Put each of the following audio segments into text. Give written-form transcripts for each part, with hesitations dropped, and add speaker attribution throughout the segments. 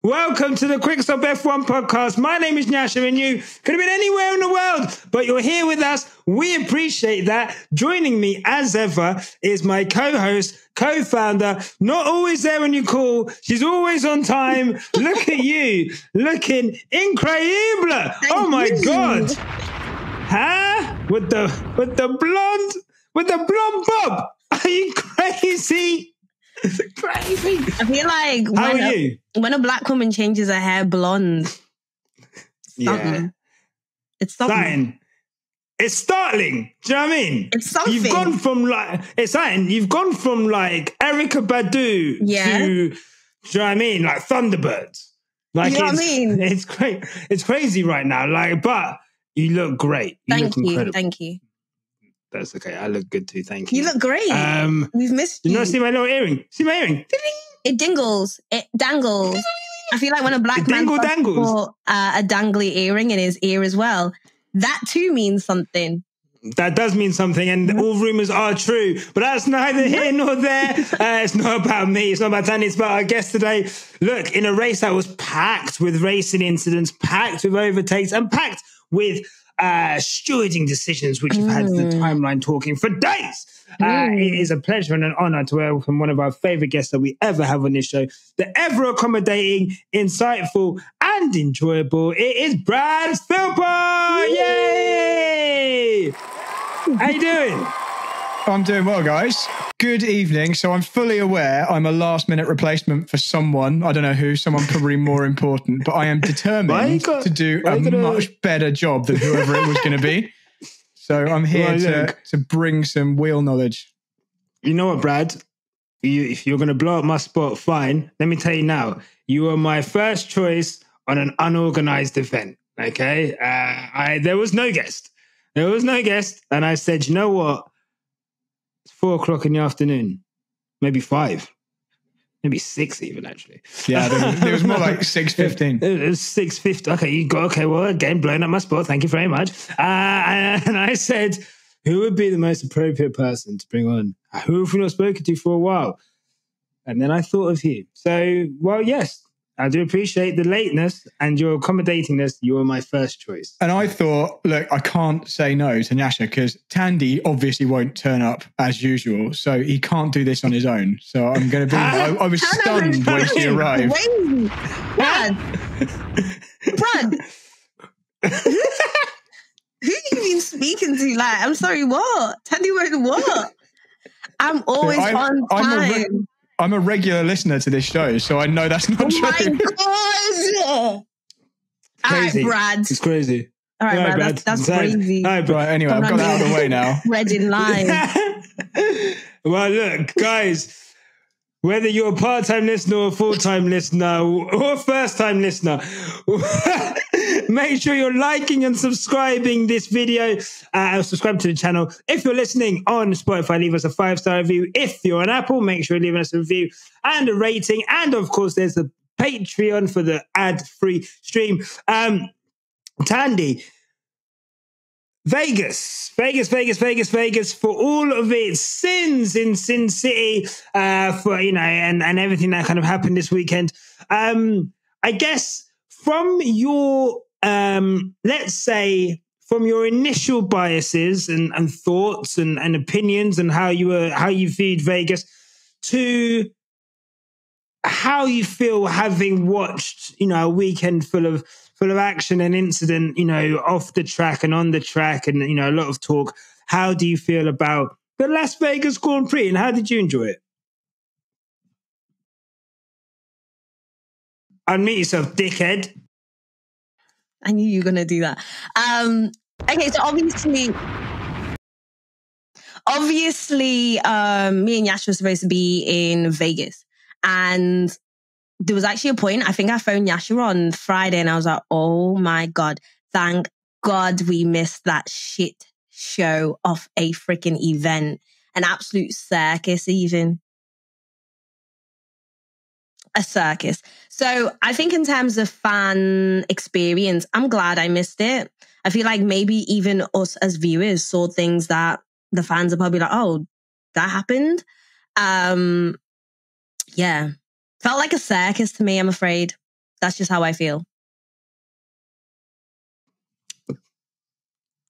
Speaker 1: Welcome to the Quick Stop F1 podcast. My name is Nyasha and you could have been anywhere in the world, but you're here with us. We appreciate that. Joining me as ever is my co-host, co-founder, not always there when you call. She's always on time. Look at you, looking incredible. Oh my God. Huh? With the blonde bob. Are you crazy? Crazy.
Speaker 2: I feel like when a black woman changes her hair blonde,
Speaker 1: yeah,
Speaker 2: it's something.
Speaker 1: It's startling. Do you know what I mean?
Speaker 2: It's something.
Speaker 1: You've gone from like Erykah Badu to, do you know what I mean? Like Thunderbirds. Like,
Speaker 2: you know what I mean?
Speaker 1: It's great. It's crazy right now. Like, but you look great.
Speaker 2: Thank you.
Speaker 1: Incredible.
Speaker 2: Thank you.
Speaker 1: That's okay. I look good too. Thank you.
Speaker 2: You look great. We've missed you.
Speaker 1: You know, see my little earring? See my earring?
Speaker 2: It dingles. It dangles. I feel like when a black man put a dangly earring in his ear as well, that too means something.
Speaker 1: That does mean something, and all rumours are true. But that's neither here nor there. It's not about me. It's not about Thandie. It's about our guest today. Look, in a race that was packed with racing incidents, packed with overtakes, and packed with stewarding decisions, which have had the timeline talking for days. It is a pleasure and an honor to welcome one of our favorite guests that we ever have on this show. The ever accommodating, insightful, and enjoyable. It is Brad Philpot. Yay! How you doing?
Speaker 3: I'm doing well, guys. Good evening. So I'm fully aware I'm a last-minute replacement for someone. I don't know who, someone probably more important, but I am determined to do a much better job than whoever it was going to be. So I'm here to bring some wheel knowledge.
Speaker 1: You know what, Brad? If you're going to blow up my spot, fine. Let me tell you now, you were my first choice on an unorganized event, okay? There was no guest. And I said, you know what? It's 4 o'clock in the afternoon, maybe 5, maybe 6 even, actually.
Speaker 3: Yeah, it was more like 6:15.
Speaker 1: It was 6:50. Okay, well, again, blowing up my spot. Thank you very much. And I said, who would be the most appropriate person to bring on? Who have we not spoken to for a while? And then I thought of you. So, well, yes, I do appreciate the lateness and your accommodatingness. You were my first choice.
Speaker 3: And I thought, look, I can't say no to Nyasha because Thandie obviously won't turn up as usual. So he can't do this on his own. So I'm going to be... I was stunned when she arrived.
Speaker 2: Brad! Who you been speaking to? Like, I'm sorry, what? Thandie won't what? I'm always on time.
Speaker 3: I'm a regular listener to this show, so I know that's not true.
Speaker 2: Oh my God!
Speaker 1: Crazy.
Speaker 2: All right, Brad.
Speaker 1: It's crazy.
Speaker 2: All right, Brad. That's crazy.
Speaker 3: Right, anyway, I've got that out of the way now.
Speaker 2: Red in line.
Speaker 1: Well, look, guys, whether you're a part-time listener or a full-time listener or a first-time listener, make sure you're liking and subscribing this video. Subscribe to the channel. If you're listening on Spotify, leave us a 5-star review. If you're on Apple, make sure you're leaving us a review and a rating. And of course, there's the Patreon for the ad-free stream. Thandie, Vegas, for all of its sins in Sin City, and everything that kind of happened this weekend. I guess from your, let's say, from your initial biases and thoughts and opinions and how you viewed Vegas to how you feel having watched, a weekend full of action and incident, off the track and on the track and, a lot of talk. How do you feel about the Las Vegas Grand Prix and how did you enjoy it? Unmute yourself, dickhead.
Speaker 2: I knew you were going to do that. Okay, so obviously, me and Yash were supposed to be in Vegas. And there was actually a point, I think I phoned Nyasha on Friday and I was like, oh my God, thank God we missed that shit show of a freaking event. An absolute circus even. A circus. So I think in terms of fan experience, I'm glad I missed it. I feel like maybe even us as viewers saw things that the fans are probably like, oh, that happened. Yeah. Felt like a circus to me, I'm afraid. That's just how I feel.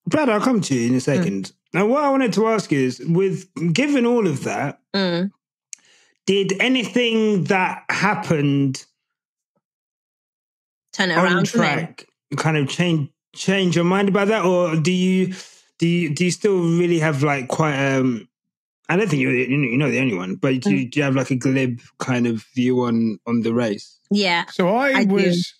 Speaker 1: Brad, I'll come to you in a second. Now, what I wanted to ask you is, given all of that, did anything that happened
Speaker 2: turn it around
Speaker 1: track kind of change your mind about that, or do you still really have like quite I don't think you're the only one, but do you have like a glib kind of view on the race?
Speaker 2: Yeah.
Speaker 3: So I was.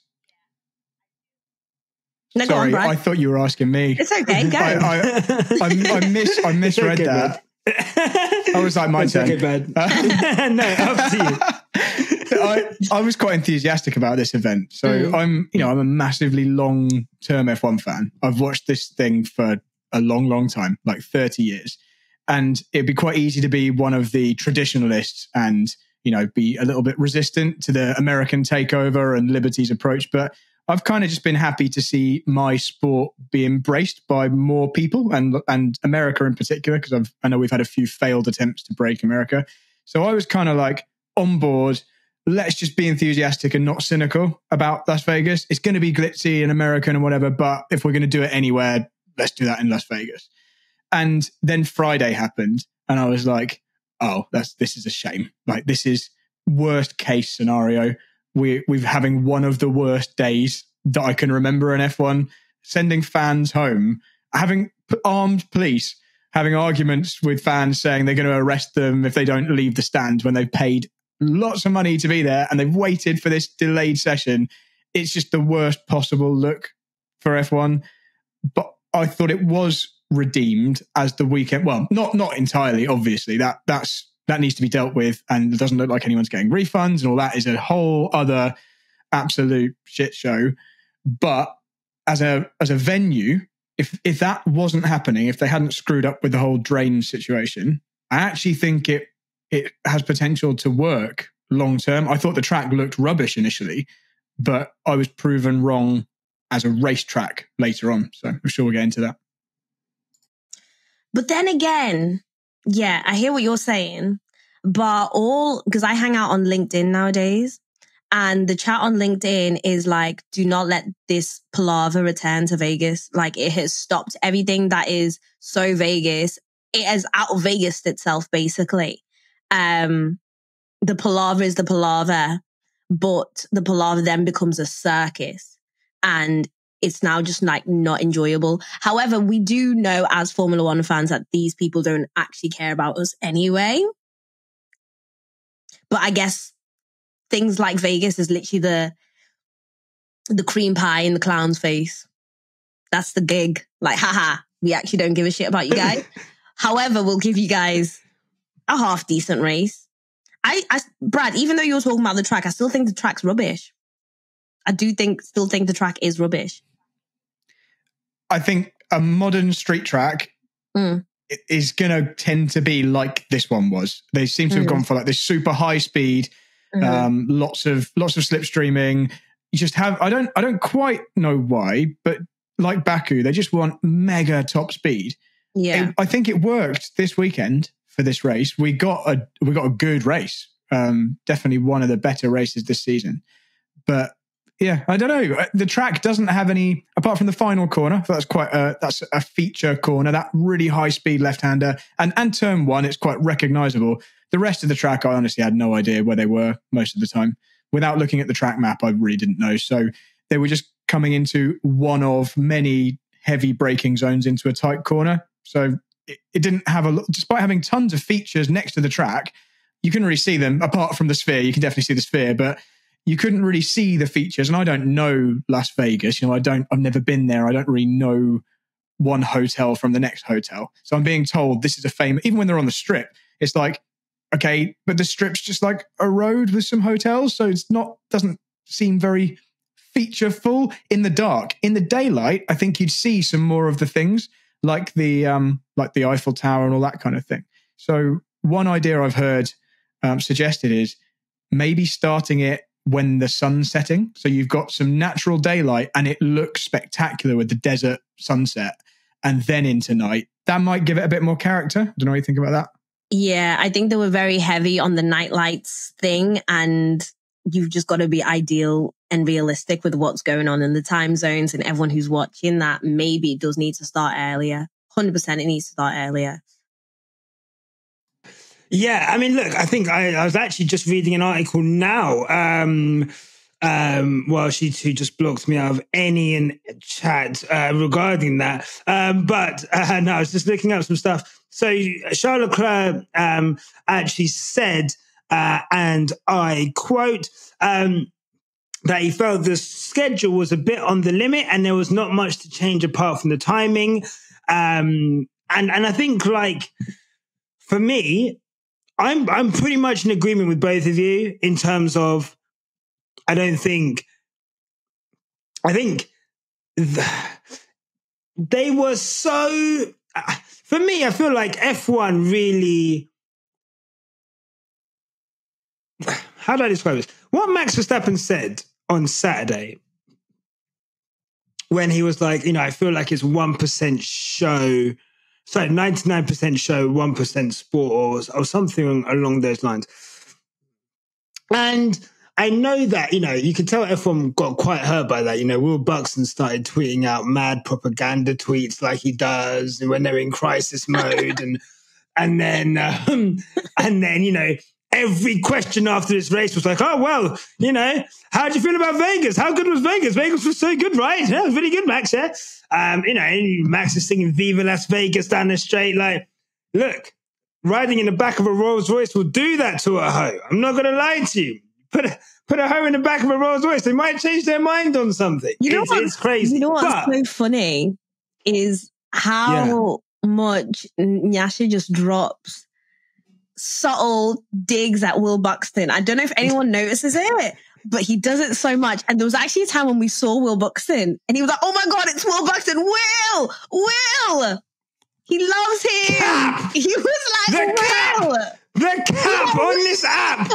Speaker 2: No,
Speaker 3: sorry,
Speaker 2: go on,
Speaker 3: I thought you were asking me.
Speaker 2: It's okay, go.
Speaker 3: I misread
Speaker 1: okay,
Speaker 3: that. I was like, my turn.
Speaker 1: Okay, bad. No, up to you.
Speaker 3: I was quite enthusiastic about this event. So I'm a massively long-term F1 fan. I've watched this thing for a long, long time, like 30 years. And it'd be quite easy to be one of the traditionalists and, be a little bit resistant to the American takeover and Liberty's approach. But I've kind of just been happy to see my sport be embraced by more people and America in particular, because I know we've had a few failed attempts to break America. So I was kind of like on board. Let's just be enthusiastic and not cynical about Las Vegas. It's going to be glitzy and American and whatever, but if we're going to do it anywhere, let's do that in Las Vegas. And then Friday happened and I was like, oh, this is a shame. Like, this is worst case scenario. We're having one of the worst days that I can remember in F1, sending fans home, having armed police, having arguments with fans saying they're going to arrest them if they don't leave the stand when they've paid lots of money to be there and they've waited for this delayed session. It's just the worst possible look for F1. But I thought it was redeemed as the weekend. Well, not entirely, obviously. That needs to be dealt with, and it doesn't look like anyone's getting refunds, and all that is a whole other absolute shit show. But as a venue, if that wasn't happening, if they hadn't screwed up with the whole drain situation, I actually think it has potential to work long term. I thought the track looked rubbish initially, but I was proven wrong as a racetrack later on. So I'm sure we'll get into that.
Speaker 2: But then again, yeah, I hear what you're saying, but because I hang out on LinkedIn nowadays, and the chat on LinkedIn is like, do not let this palaver return to Vegas. Like, it has stopped everything that is so Vegas. It has out of Vegas itself, basically. The palaver is the palaver, but the palaver then becomes a circus, and it's now just like not enjoyable. However, we do know as Formula One fans that these people don't actually care about us anyway. But I guess things like Vegas is literally the cream pie in the clown's face. That's the gig. Like, haha, we actually don't give a shit about you guys. However, we'll give you guys a half decent race. Brad, even though you were talking about the track, I still think the track's rubbish. I still think the track is rubbish.
Speaker 3: I think a modern street track is going to tend to be like this one was. They seem to have gone for like this super high speed, lots of slipstreaming. You just have, I don't quite know why, but like Baku, they just want mega top speed.
Speaker 2: Yeah.
Speaker 3: I think it worked this weekend for this race. We got a good race. Definitely one of the better races this season. But yeah, I don't know. The track doesn't have any, apart from the final corner. That's a feature corner, that really high speed left-hander. And turn one, it's quite recognizable. The rest of the track, I honestly had no idea where they were most of the time. Without looking at the track map, I really didn't know. So they were just coming into one of many heavy braking zones into a tight corner. So it didn't have despite having tons of features next to the track, you couldn't really see them apart from the sphere. You can definitely see the sphere, but you couldn't really see the features. And I don't know Las Vegas. I've never been there. I don't really know one hotel from the next hotel. So I'm being told this is a famous, even when they're on the strip, it's like, okay, but the strip's just like a road with some hotels. So doesn't seem very feature full in the dark. In the daylight, I think you'd see some more of the things like the Eiffel Tower and all that kind of thing. So one idea I've heard suggested is maybe starting it when the sun's setting. So you've got some natural daylight and it looks spectacular with the desert sunset, and then into night. That might give it a bit more character. I don't know what you think about that.
Speaker 2: Yeah, I think they were very heavy on the night lights thing, and you've just got to be ideal and realistic with what's going on in the time zones and everyone who's watching that maybe it does need to start earlier. 100% it needs to start earlier.
Speaker 1: Yeah, I mean, look, I think I was actually just reading an article now. Well, she too just blocked me out of any chat regarding that. But no, I was just looking up some stuff. So Charles Leclerc actually said, and I quote, that he felt the schedule was a bit on the limit and there was not much to change apart from the timing. And I think, like, for me, I'm pretty much in agreement with both of you in terms of I think they were so... For me, I feel like F1 really... How do I describe this? What Max Verstappen said on Saturday when he was like, I feel like it's 1% show... Sorry, 99% show, 1% sport, or something along those lines. And I know that, you can tell F1 got quite hurt by that. Will Buxton started tweeting out mad propaganda tweets like he does when they're in crisis mode. and then, every question after this race was like, oh, well, how do you feel about Vegas? How good was Vegas? Vegas was so good, right? Yeah, it was really good, Max, yeah? And Max is singing Viva Las Vegas down the straight. Like, look, riding in the back of a Rolls Royce will do that to a hoe. I'm not going to lie to you. Put a hoe in the back of a Rolls Royce. They might change their mind on something. It's crazy.
Speaker 2: You know what's so funny is how much Nyasha just drops subtle digs at Will Buxton. I don't know if anyone notices it, but he does it so much. And there was actually a time when we saw Will Buxton and he was like, oh my God, it's Will Buxton. Will! He loves him.
Speaker 1: Cap.
Speaker 2: He was like, Will!
Speaker 1: The cap on this app!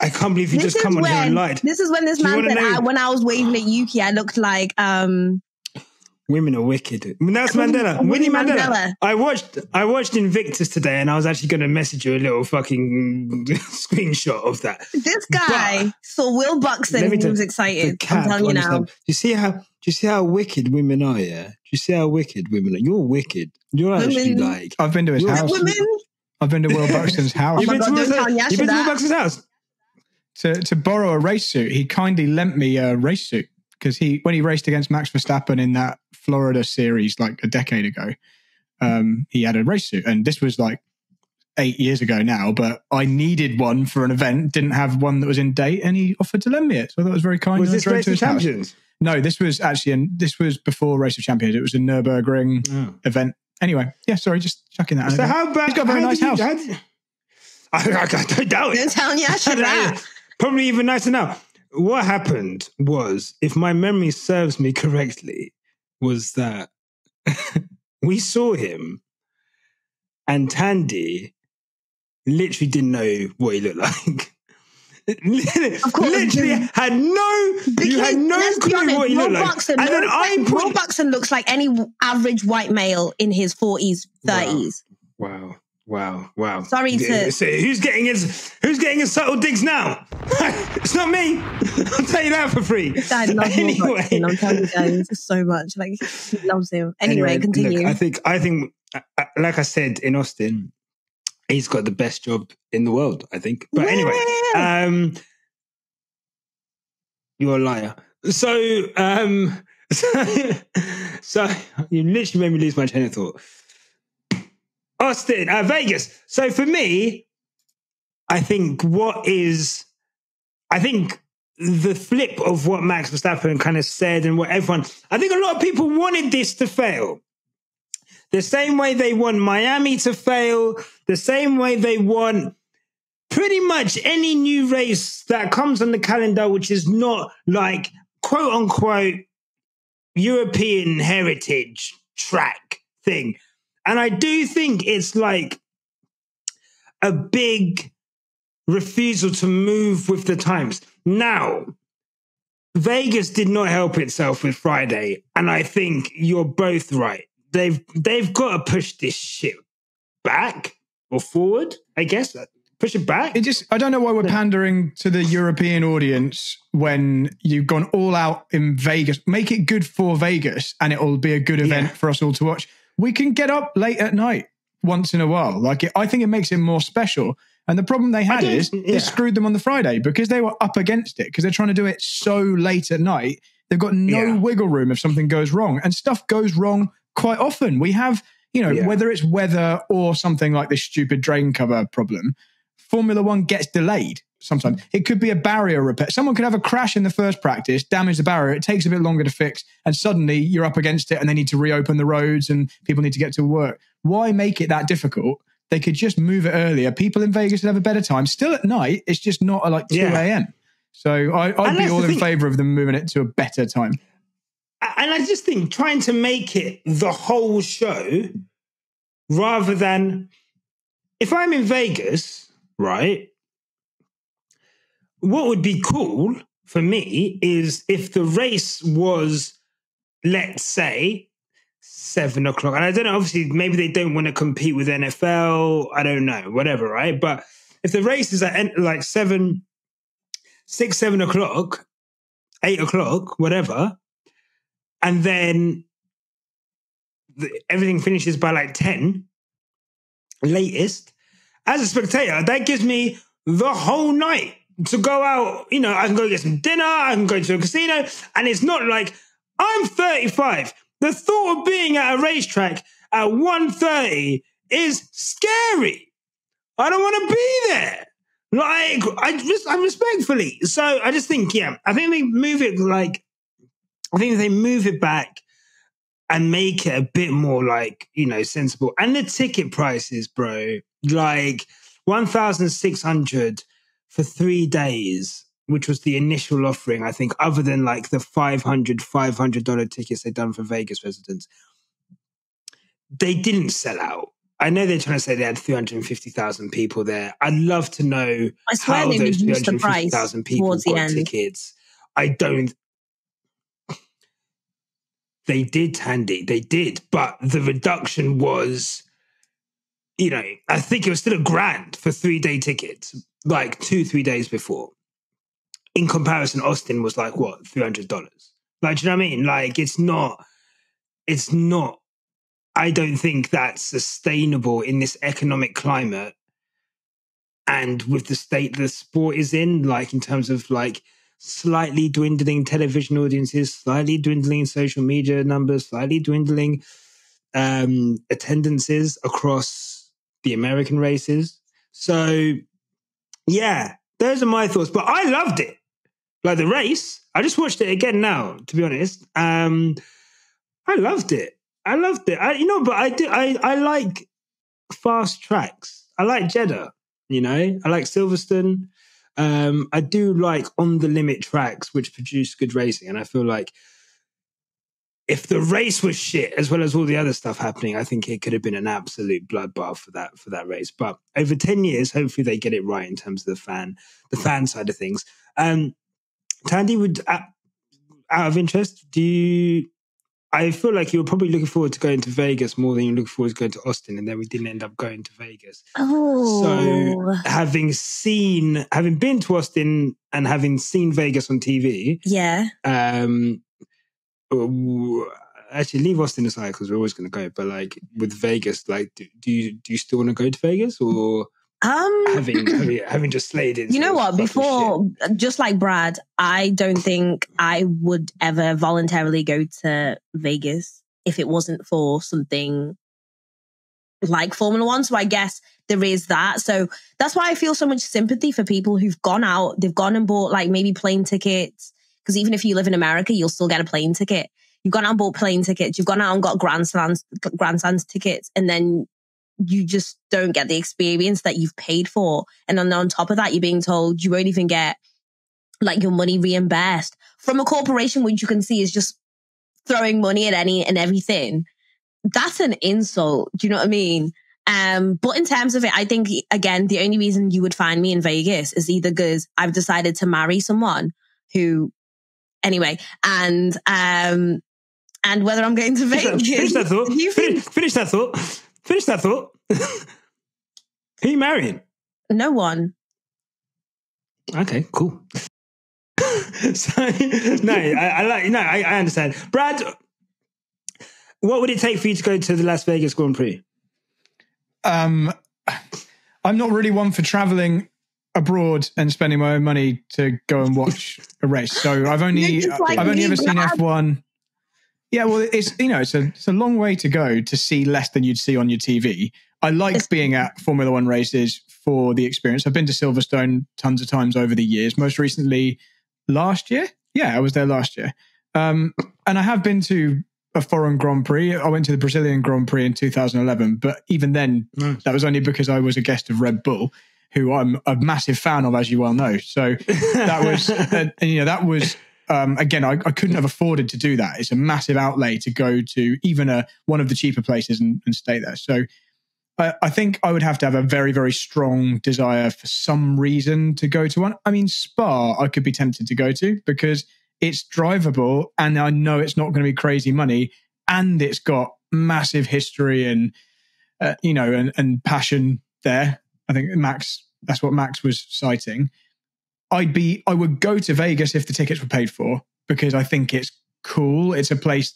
Speaker 1: I can't believe you just come on here and lied.
Speaker 2: This is when this man said, when I was waving at Yuki, I looked like...
Speaker 1: Women are wicked. That's Mandela. Winnie Mandela. I watched Invictus today and I was actually going to message you a little fucking screenshot of that.
Speaker 2: This guy saw Will Buxton and he was excited. I'm telling you now.
Speaker 1: Do you see how wicked women are, yeah? Do you see how wicked women are? You're wicked. You're actually like...
Speaker 3: I've been to his house. I've been to Will Buxton's house.
Speaker 1: You've been to Will Buxton's house?
Speaker 3: To borrow a race suit, he kindly lent me a race suit because when he raced against Max Verstappen in that Florida series like a decade ago, he had a race suit, and this was like 8 years ago now, but I needed one for an event, didn't have one that was in date, and he offered to lend me it. So that was very kind.
Speaker 1: Was this Race of Champions?
Speaker 3: No, this was before Race of Champions. It was a Nürburgring event. Anyway, yeah, sorry, just chucking that.
Speaker 1: So how bad?
Speaker 3: He's got a very nice house.
Speaker 1: I don't doubt it.
Speaker 2: Don't tell Nyasha that.
Speaker 1: Probably even nicer now. What happened was, if my memory serves me correctly, was that we saw him and Thandie literally didn't know what he looked like.
Speaker 2: Of course,
Speaker 1: literally had no clue what he looked like. And then
Speaker 2: Will Buxton looks like any average white male in his 40s, 30s.
Speaker 1: Wow.
Speaker 2: Sorry to...
Speaker 1: So who's getting his subtle digs now? It's not me. I'll tell you that for free.
Speaker 2: This guy loves Will Buxton. I'm telling you guys so much. Like, he loves him. Anyway, continue.
Speaker 1: Look, I think, like I said in Austin, he's got the best job in the world, I think. But anyway, you're a liar. So you literally made me lose my train of thought. Austin, Vegas. So for me, I think the flip of what Max Verstappen kind of said and what everyone, I think a lot of people wanted this to fail. The same way they want Miami to fail, the same way they want pretty much any new race that comes on the calendar, which is not like quote unquote European heritage track thing. And I do think it's like a big refusal to move with the times. Now, Vegas did not help itself with Friday, and I think you're both right. They've got to push this shit back or forward, I guess. Push it back?
Speaker 3: I don't know why we're pandering to the European audience when you've gone all out in Vegas. Make it good for Vegas and it'll be a good event for us all to watch. We can get up late at night once in a while. I think it makes it more special. And the problem they had is it screwed them on the Friday because they were up against it because they're trying to do it so late at night. They've got no wiggle room if something goes wrong. And stuff goes wrong quite often. We have, whether it's weather or something like this stupid drain cover problem, Formula One gets delayed sometimes. It could be a barrier repair. Someone could have a crash in the first practice, damage the barrier. It takes a bit longer to fix. And suddenly you're up against it and they need to reopen the roads and people need to get to work. Why make it that difficult? They could just move it earlier. People in Vegas would have a better time. Still at night, it's just not at 2 a.m. So I'd be all in favour of them moving it to a better time.
Speaker 1: And I just think trying to make it the whole show rather than... If I'm in Vegas, right, what would be cool for me is if the race was, let's say, 7 o'clock. And I don't know, obviously, maybe they don't want to compete with NFL. I don't know, whatever, right? But if the race is at 6, 7 o'clock, 8 o'clock, whatever, and then everything finishes by 10, latest, as a spectator, that gives me the whole night to go out. I can go get some dinner, I can go to a casino, and it's not like I'm 35. The thought of being at a racetrack at 1:30 is scary. I don't want to be there. I'm respectfully. So I just think, I think they move it back and make it a bit more sensible. And the ticket prices, bro, 1,600 for 3 days, which was the initial offering, I think, other than the $500 tickets they'd done for Vegas residents. They didn't sell out. I know they're trying to say they had 350,000 people there. I'd love to know how those 350,000 people got tickets. I don't. They did, Thandie. They did. But the reduction was, I think it was still $1,000 for 3-day tickets, 2-3 days before. In comparison, Austin was $300. Do you know what I mean? It's not, I don't think that's sustainable in this economic climate and with the state the sport is in, in terms of slightly dwindling television audiences, slightly dwindling social media numbers, slightly dwindling attendances across the American races. So, those are my thoughts. But I loved it. The race, I just watched it again now, to be honest. I loved it. I like fast tracks. I like Jeddah, I like Silverstone. I do like on the limit tracks which produce good racing. And I feel like if the race was shit as well as all the other stuff happening, I think it could have been an absolute bloodbath for that race. But over 10 years, hopefully they get it right in terms of the fan side of things. Thandie, would out of interest, I feel like you were probably looking forward to going to Vegas more than you look forward to going to Austin, and then we didn't end up going to Vegas.
Speaker 2: Oh.
Speaker 1: So having been to Austin and having seen Vegas on TV, actually leave Austin aside because we're always going to go. But with Vegas, do you still want to go to Vegas or? Having just slayed it.
Speaker 2: You know what? Before, just like Brad, I don't think I would ever voluntarily go to Vegas if it wasn't for something like Formula One. So I guess there is that. So that's why I feel so much sympathy for people who've gone out, they've gone and bought maybe plane tickets. Because even if you live in America, you'll still get a plane ticket. You've gone out and bought plane tickets. You've gone out and got grandstands tickets, and then you just don't get the experience that you've paid for. And then on top of that, you're being told you won't even get your money reimbursed from a corporation, which you can see is just throwing money at any and everything. That's an insult. Do you know what I mean? But in terms of it, I think, again, the only reason you would find me in Vegas is either because I've decided to marry someone who, anyway, and whether I'm going to Vegas.
Speaker 1: Finish that thought. Finish that thought. Who are you marrying?
Speaker 2: No one.
Speaker 1: Okay, cool. So I understand. Brad, what would it take for you to go to the Las Vegas Grand Prix?
Speaker 3: I'm not really one for traveling abroad and spending my own money to go and watch a race. So I've only ever seen F1. Yeah, well, it's a long way to go to see less than you'd see on your TV. I like being at Formula One races for the experience. I've been to Silverstone tons of times over the years. Most recently, last year. Yeah, I was there last year. And I have been to a foreign Grand Prix. I went to the Brazilian Grand Prix in 2011, but even then, that was only because I was a guest of Red Bull, who I'm a massive fan of, as you well know. So that was, again, I couldn't have afforded to do that. It's a massive outlay to go to even one of the cheaper places and stay there. So I think I would have to have a very, very strong desire for some reason to go to one. I mean, Spa, I could be tempted to go to because it's drivable and I know it's not going to be crazy money and it's got massive history and, and passion there. I think that's what Max was citing. I would go to Vegas if the tickets were paid for because I think it's cool. It's a place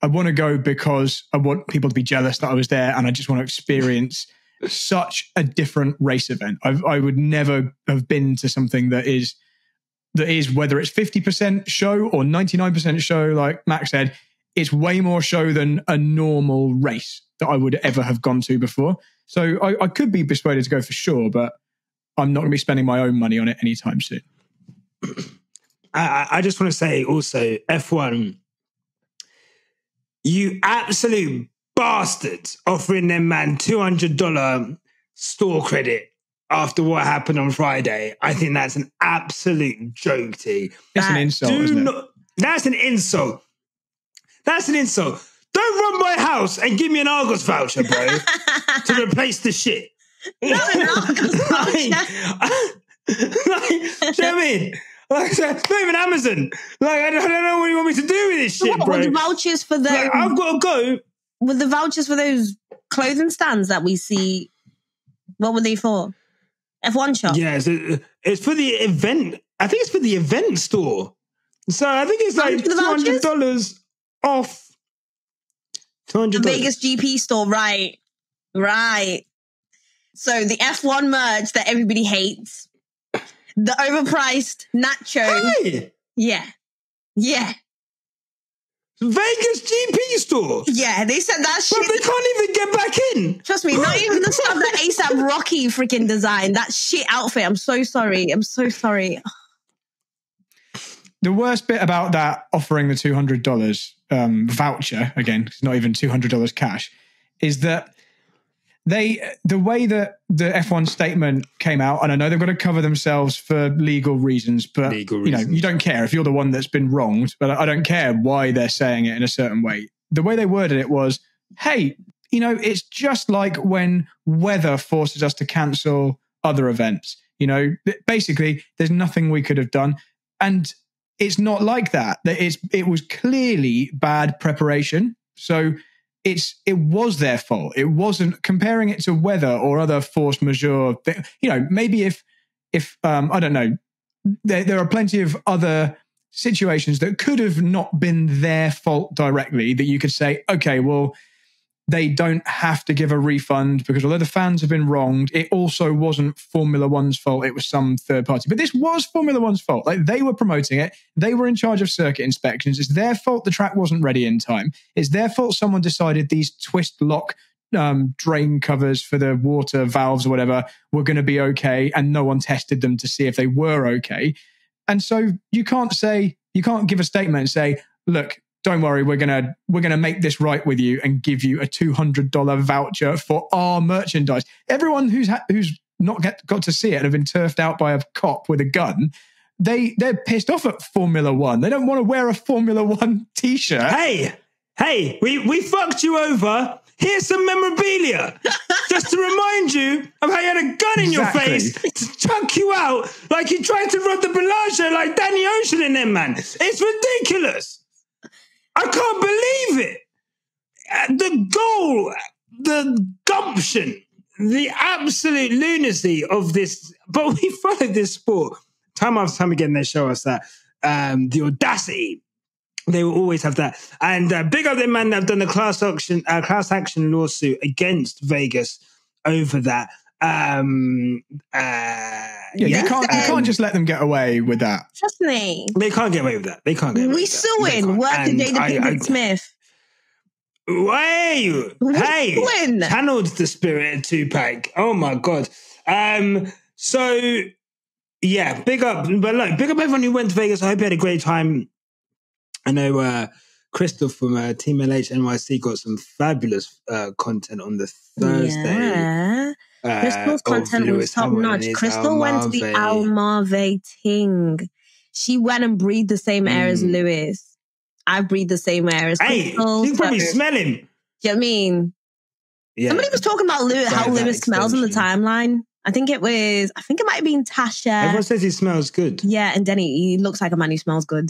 Speaker 3: I want to go because I want people to be jealous that I was there and I just want to experience such a different race event. I would never have been to something that is whether it's 50% show or 99% show, like Max said, it's way more show than a normal race that I would ever have gone to before. So I could be persuaded to go for sure, but I'm not going to be spending my own money on it anytime soon.
Speaker 1: I just want to say also, F1, you absolute bastards offering them man $200 store credit after what happened on Friday. I think that's an absolute joke, T.
Speaker 3: It's an insult, isn't it?
Speaker 1: That's an insult. That's an insult. Don't run my house and give me an Argos voucher, bro, to replace the shit.
Speaker 2: Not an Argos voucher.
Speaker 1: Do you know what I mean? Like, it's not even Amazon. Like, I don't know what you want me to do with this shit, bro.
Speaker 2: With the vouchers for those,
Speaker 1: like, I've got to go.
Speaker 2: With the vouchers for those clothing stands that we see, what were they for? F1 shop?
Speaker 1: Yeah, it's for the event. I think it's for the event store. So I think it's like $200 off. $200.
Speaker 2: The Vegas GP store, right. So the F1 merch that everybody hates. The overpriced nacho.
Speaker 1: Hey!
Speaker 2: Yeah.
Speaker 1: Vegas GP store.
Speaker 2: Yeah, they said that shit.
Speaker 1: But they can't even get back in.
Speaker 2: Trust me, not even the stuff that ASAP Rocky freaking designed. That shit outfit. I'm so sorry.
Speaker 3: The worst bit about that offering the $200 voucher, again, it's not even $200 cash, is that the way that the F1 statement came out, and I know they've got to cover themselves for legal reasons, but you don't care if you're the one that's been wronged, but I don't care why they're saying it in a certain way. The way they worded it was, hey, it's just like when weather forces us to cancel other events. Basically, there's nothing we could have done. And it's not like that. It was clearly bad preparation. So it was their fault. It wasn't comparing it to weather or other force majeure. Maybe if I don't know, there are plenty of other situations that could have not been their fault directly that you could say, okay, well, they don't have to give a refund because although the fans have been wronged, it also wasn't Formula One's fault. It was some third party. But this was Formula One's fault. Like, they were promoting it. They were in charge of circuit inspections. It's their fault the track wasn't ready in time. It's their fault someone decided these twist lock drain covers for the water valves or whatever were going to be okay, and no one tested them to see if they were okay. And so you can't give a statement and say, look, don't worry, we're gonna make this right with you and give you a $200 voucher for our merchandise. Everyone who's not got to see it and have been turfed out by a cop with a gun, they're pissed off at Formula One. They don't want to wear a Formula One t-shirt.
Speaker 1: Hey, we fucked you over. Here's some memorabilia. Just to remind you of how you had a gun in your face to chuck you out like you tried to rob the Bellagio like Danny Ocean in them, man. It's ridiculous. I can't believe it. The goal, the gumption the absolute lunacy of this, but we follow this sport time after time again. They show us that the audacity. They will always have that. And big up them man that have done the class action lawsuit against Vegas over that.
Speaker 3: You can't just let them get away with that.
Speaker 2: Trust me.
Speaker 1: They can't get away with that. They can't get away with that.
Speaker 2: We suing. Work the Jada Pinkett Smith.
Speaker 1: Hey, channeled the spirit of Tupac. Oh my God. So yeah, big up. But look, big up everyone who went to Vegas. I hope you had a great time. I know Crystal from Team LH NYC got some fabulous content on the Thursday.
Speaker 2: Yeah. Crystal's content was top notch. Crystal went to the Almarve ting. She went and breathed the same air as Lewis. I breathe the same air as Crystal.
Speaker 1: Hey, you can probably smell him.
Speaker 2: Do you know what I mean? Yeah. Somebody was talking about how Lewis smells on the timeline. I think it might have been Tasha.
Speaker 1: Everyone says he smells good.
Speaker 2: Yeah, and Denny, he looks like a man who smells good.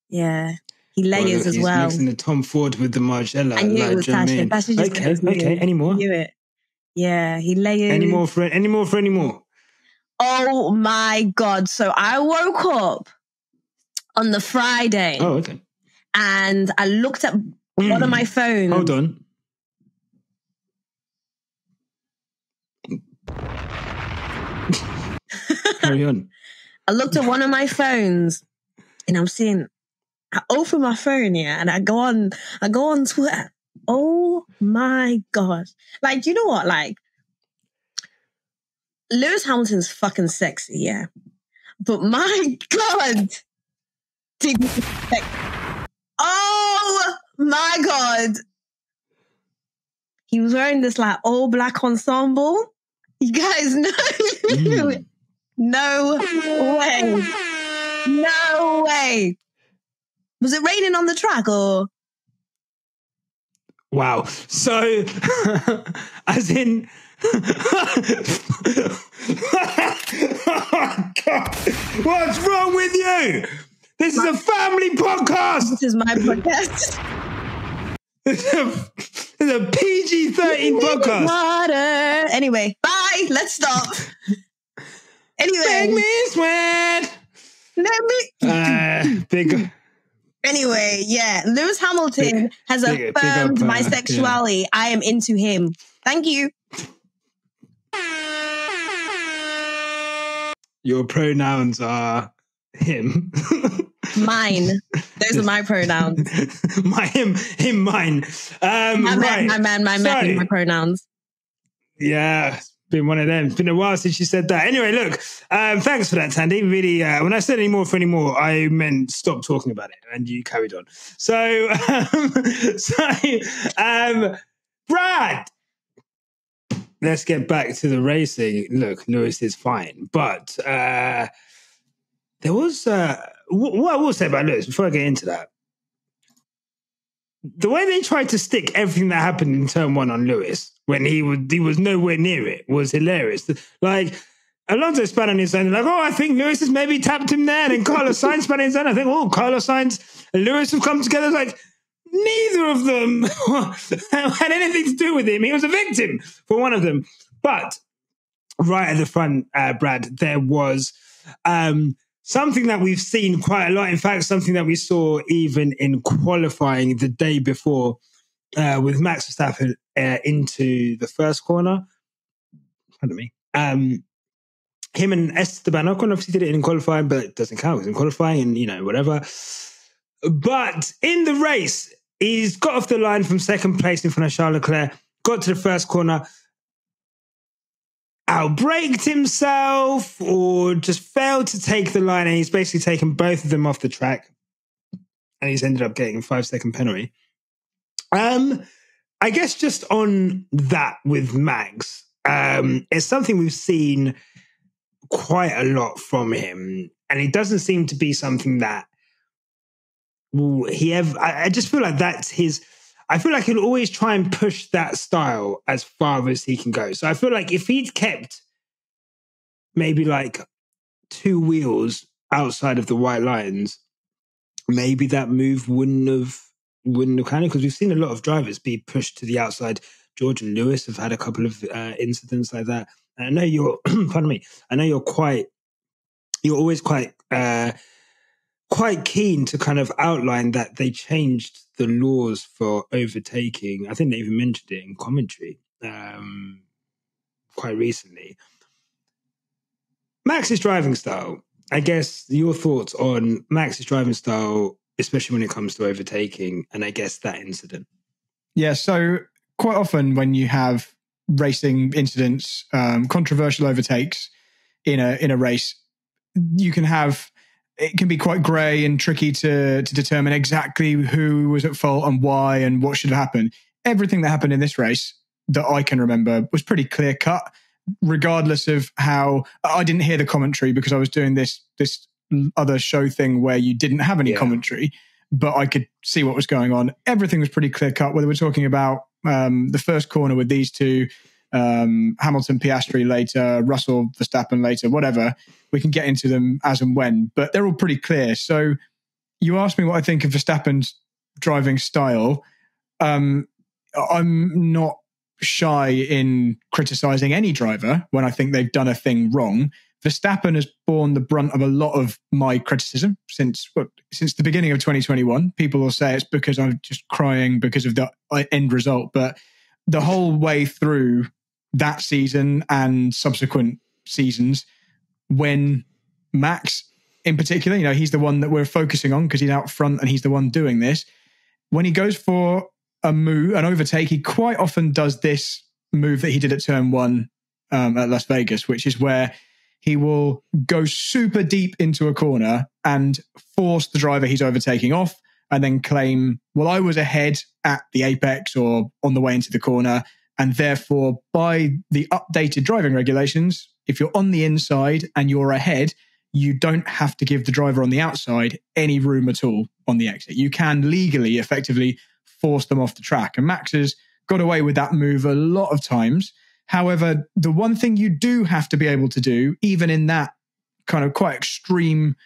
Speaker 2: Yeah. He layers as well.
Speaker 1: He's mixing the Tom Ford with the Margiela.
Speaker 2: I knew it was Tasha. Tasha just
Speaker 1: okay. Any more?
Speaker 2: I knew it. Yeah, he layers.
Speaker 1: Any more?
Speaker 2: Oh my God. So I woke up on the Friday.
Speaker 1: Oh, okay.
Speaker 2: And I looked at one of my phones.
Speaker 1: Hold on. Carry on.
Speaker 2: I looked at one of my phones and I open my phone, and I go on Twitter. Oh my gosh. Like, you know what? Like, Lewis Hamilton's fucking sexy, yeah. But my God. Oh my God. He was wearing this like all black ensemble. You guys know. No way. No way. Was it raining on the track or?
Speaker 1: Wow. So, as in, oh God, what's wrong with you? This is a family podcast.
Speaker 2: This is my podcast.
Speaker 1: It's a PG-13 podcast.
Speaker 2: Water. Anyway, bye. Let's stop. Anyway.
Speaker 1: Make me sweat.
Speaker 2: Let me.
Speaker 1: Big.
Speaker 2: Anyway, yeah. Lewis Hamilton has affirmed my sexuality. Yeah. I am into him. Thank you.
Speaker 1: Your pronouns are him.
Speaker 2: Mine. Those are my pronouns.
Speaker 1: him, mine.
Speaker 2: My man, my pronouns.
Speaker 1: Yeah, it's been one of them. It's been a while since you said that. Anyway, look, thanks for that, Thandie. Really, when I said any more, I meant stop talking about it, and you carried on. So, Brad, let's get back to the racing. Look, Lewis is fine, but there was what I will say about Lewis before I get into that. The way they tried to stick everything that happened in turn one on Lewis when he was nowhere near it was hilarious. Like, Alonso spat on his own, like, oh, I think Lewis has maybe tapped him there. And Carlos Sainz spat on his own. I think, oh, Carlos Sainz and Lewis have come together. Like, neither of them had anything to do with him. He was a victim for one of them. But right at the front, Brad, there was something that we've seen quite a lot. In fact, something that we saw even in qualifying the day before with Max Verstappen into the first corner. Pardon me. Him and Esteban Ocon obviously did it in qualifying, but it doesn't count. It was in qualifying and, whatever. But in the race, he's got off the line from second place in front of Charles Leclerc, got to the first corner, outbraked himself or just failed to take the line, and he's basically taken both of them off the track, and he's ended up getting a 5-second penalty. I guess just on that with Max, it's something we've seen quite a lot from him, and it doesn't seem to be something that I just feel like that's his. I feel like he'll always try and push that style as far as he can go. So I feel like if he'd kept maybe like 2 wheels outside of the white lines, maybe that move wouldn't have kind of, because we've seen a lot of drivers be pushed to the outside George and Lewis have had a couple of incidents like that. And I know you're, pardon me, I know you're always quite keen to kind of outline that they changed the laws for overtaking. I think they even mentioned it in commentary quite recently. Max's driving style, I guess your thoughts on Max's driving style, especially when it comes to overtaking, and I guess that incident.
Speaker 3: Yeah, so quite often when you have racing incidents, controversial overtakes in a race, it can be quite grey and tricky to determine exactly who was at fault and why and what should have happened. Everything that happened in this race that I can remember was pretty clear cut, regardless of how I didn't hear the commentary because I was doing this other show thing where you didn't have any commentary, but I could see what was going on. Everything was pretty clear cut, whether we're talking about the first corner with these two, Hamilton, Piastri later, Russell, Verstappen later, whatever. We can get into them as and when, but they're all pretty clear. So you asked me what I think of Verstappen's driving style. I'm not shy in criticising any driver when I think they've done a thing wrong. Verstappen has borne the brunt of a lot of my criticism since the beginning of 2021. People will say it's because I'm just crying because of the end result, but the whole way through that season and subsequent seasons, when Max in particular, he's the one that we're focusing on because he's out front and he's the one doing this. When he goes for an overtake, he quite often does this move that he did at turn 1 at Las Vegas, which is where he will go super deep into a corner and force the driver he's overtaking off and then claim, well, I was ahead at the apex or on the way into the corner. And therefore, by the updated driving regulations, if you're on the inside and you're ahead, you don't have to give the driver on the outside any room at all on the exit. You can legally, effectively force them off the track. And Max has got away with that move a lot of times. However, the one thing you do have to be able to do, even in that kind of quite extreme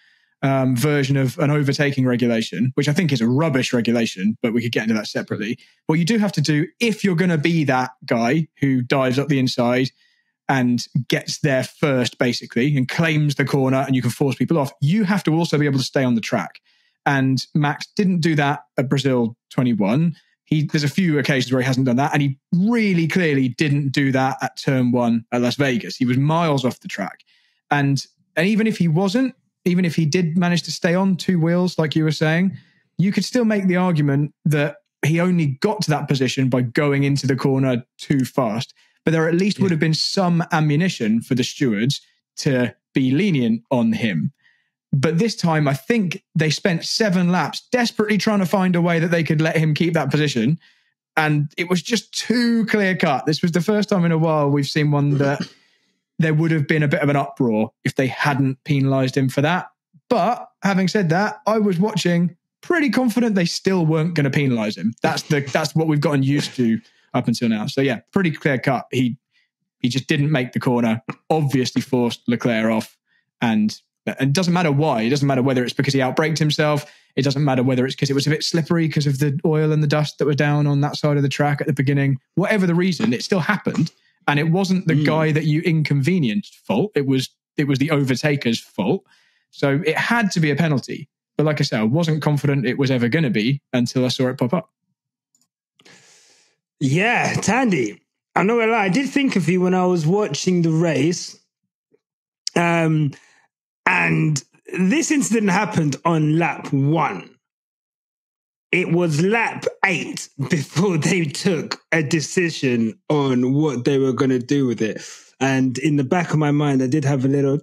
Speaker 3: version of an overtaking regulation, which I think is a rubbish regulation, but we could get into that separately. What you do have to do, if you're going to be that guy who dives up the inside and gets there first, basically, and claims the corner and you can force people off, you have to also be able to stay on the track. And Max didn't do that at Brazil 21. There's a few occasions where he hasn't done that, and he really clearly didn't do that at turn 1 at Las Vegas. He was miles off the track. And even if he did manage to stay on 2 wheels, like you were saying, you could still make the argument that he only got to that position by going into the corner too fast. But there at least would have been some ammunition for the stewards to be lenient on him. But this time, I think they spent 7 laps desperately trying to find a way that they could let him keep that position. And it was just too clear cut. This was the first time in a while we've seen one that there would have been a bit of an uproar if they hadn't penalised him for that. But having said that, I was watching pretty confident they still weren't going to penalise him. That's what we've gotten used to up until now. So yeah, pretty clear cut. He just didn't make the corner, obviously forced Leclerc off, and it doesn't matter why. It doesn't matter whether it's because he outbraked himself. It doesn't matter whether it's because it was a bit slippery because of the oil and the dust that was down on that side of the track at the beginning. Whatever the reason, it still happened. And it wasn't the guy that you inconvenienced fault. It was the overtaker's fault. So it had to be a penalty. But like I said, I wasn't confident it was ever going to be until I saw it pop up.
Speaker 1: Yeah, Thandie, I'm not gonna lie, I did think of you when I was watching the race. And this incident happened on lap 1. It was lap 8 before they took a decision on what they were going to do with it. And in the back of my mind, I did have a little